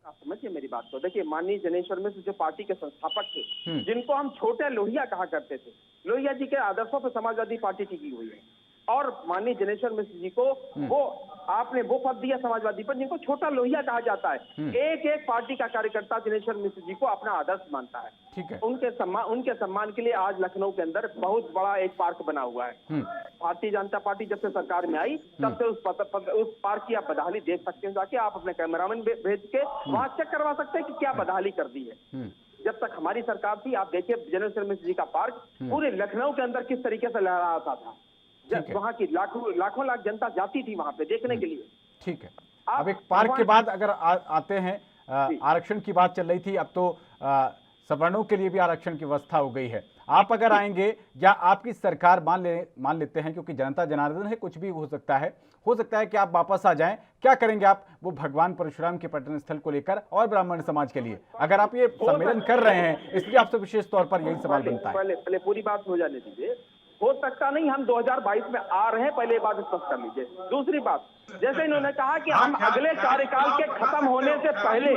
आप समझिए मेरी बात को। देखिए, माननीय जनेश्वर मिश्र जो पार्टी के संस्थापक थे, जिनको हम छोटे लोहिया कहा करते थे, लोहिया जी के आदर्शों पर समाजवादी पार्टी टिकी हुई है, और माननीय जनेश्वर मिश्र जी को वो आपने वो पद दिया समाजवादी पर जिनको छोटा लोहिया कहा जाता है। एक एक पार्टी का कार्यकर्ता जनेश्वर मिश्र जी को अपना आदर्श मानता है। ठीक है। उनके सम्मान के लिए आज लखनऊ के अंदर बहुत बड़ा एक पार्क बना हुआ है। भारतीय जनता पार्टी जब से सरकार में आई तब से उस पार्क की आप बदहाली देख सकते हैं, जाके आप अपने कैमरामैन भेज के वहां चेक करवा सकते हैं कि क्या बदहाली कर दी है। जब तक हमारी सरकार थी, आप देखिए जनेश्वर मिश्र जी का पार्क पूरे लखनऊ के अंदर किस तरीके से लहराता था। वहाँ की लाखों लाख जनता जाती थी वहां पे देखने के लिए। ठीक है। अब एक पार्क के बाद अगर आते हैं, आरक्षण की बात चल रही थी, अब तो सवर्णों के लिए भी आरक्षण की व्यवस्था हो गई है। आप अगर आएंगे या आपकी सरकार मान लेते हैं, क्योंकि जनता जनार्दन है, कुछ भी हो सकता है कि आप वापस आ जाएं, क्या करेंगे आप वो भगवान परशुराम के पर्यटन स्थल को लेकर और ब्राह्मण समाज के लिए? अगर आप ये सम्मेलन कर रहे हैं, इसलिए आपसे विशेष तौर पर यही सवाल बनता है। पहले पूरी बात हो जाने दीजिए। हो सकता नहीं हम 2022 में आ रहे हैं, पहले बात स्पष्ट कर लीजिए। दूसरी बात, जैसे इन्होंने कहा कि हम अगले कार्यकाल के खत्म होने से पहले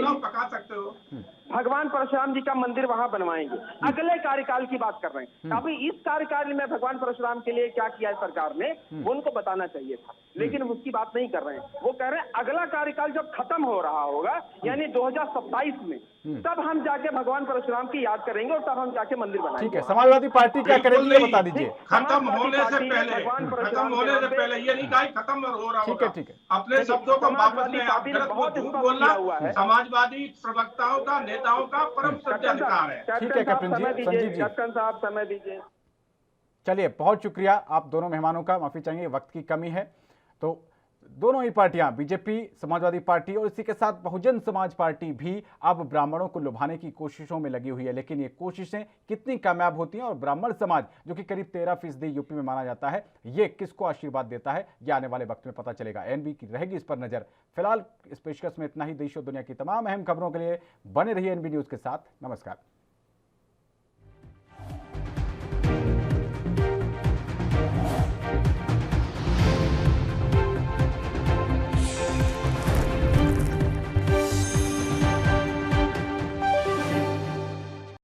भगवान परशुराम जी का मंदिर वहां बनवाएंगे, अगले कार्यकाल की बात कर रहे हैं। अभी इस कार्यकाल में भगवान परशुराम के लिए क्या किया है सरकार ने, वो उनको बताना चाहिए था, लेकिन उसकी बात नहीं कर रहे हैं। वो कह रहे हैं अगला कार्यकाल जब खत्म हो रहा होगा, यानी 2027 में, तब हम जाके भगवान परशुराम की याद करेंगे और तब हम जाके मंदिर बनाएंगे। ठीक है। समाजवादी पार्टी क्या करेगी ये बता दीजिए। खत्म होने से पहले ये नहीं कहा खत्म हो रहा होगा। ठीक है। अपने शब्दों को वापस में आप गलत झूठ बोलना समाजवादी प्रवक्ताओं का, नेताओं का परम सत्य अधिकार है। ठीक है कैप्टन जी, संजीव जी। कैप्टन साहब समय दीजिए। चलिए, बहुत शुक्रिया आप दोनों मेहमानों का। माफी चाहेंगे, वक्त की कमी है। तो दोनों ही पार्टियां, बीजेपी, समाजवादी पार्टी और इसी के साथ बहुजन समाज पार्टी भी अब ब्राह्मणों को लुभाने की कोशिशों में लगी हुई है। लेकिन ये कोशिशें कितनी कामयाब होती हैं और ब्राह्मण समाज जो कि करीब 13% यूपी में माना जाता है, ये किसको आशीर्वाद देता है, ये आने वाले वक्त में पता चलेगा। एनबी की रहेगी इस पर नजर। फिलहाल इस पेशकश में इतना ही। देश और दुनिया की तमाम अहम खबरों के लिए बने रहिए एनबी न्यूज के साथ। नमस्कार।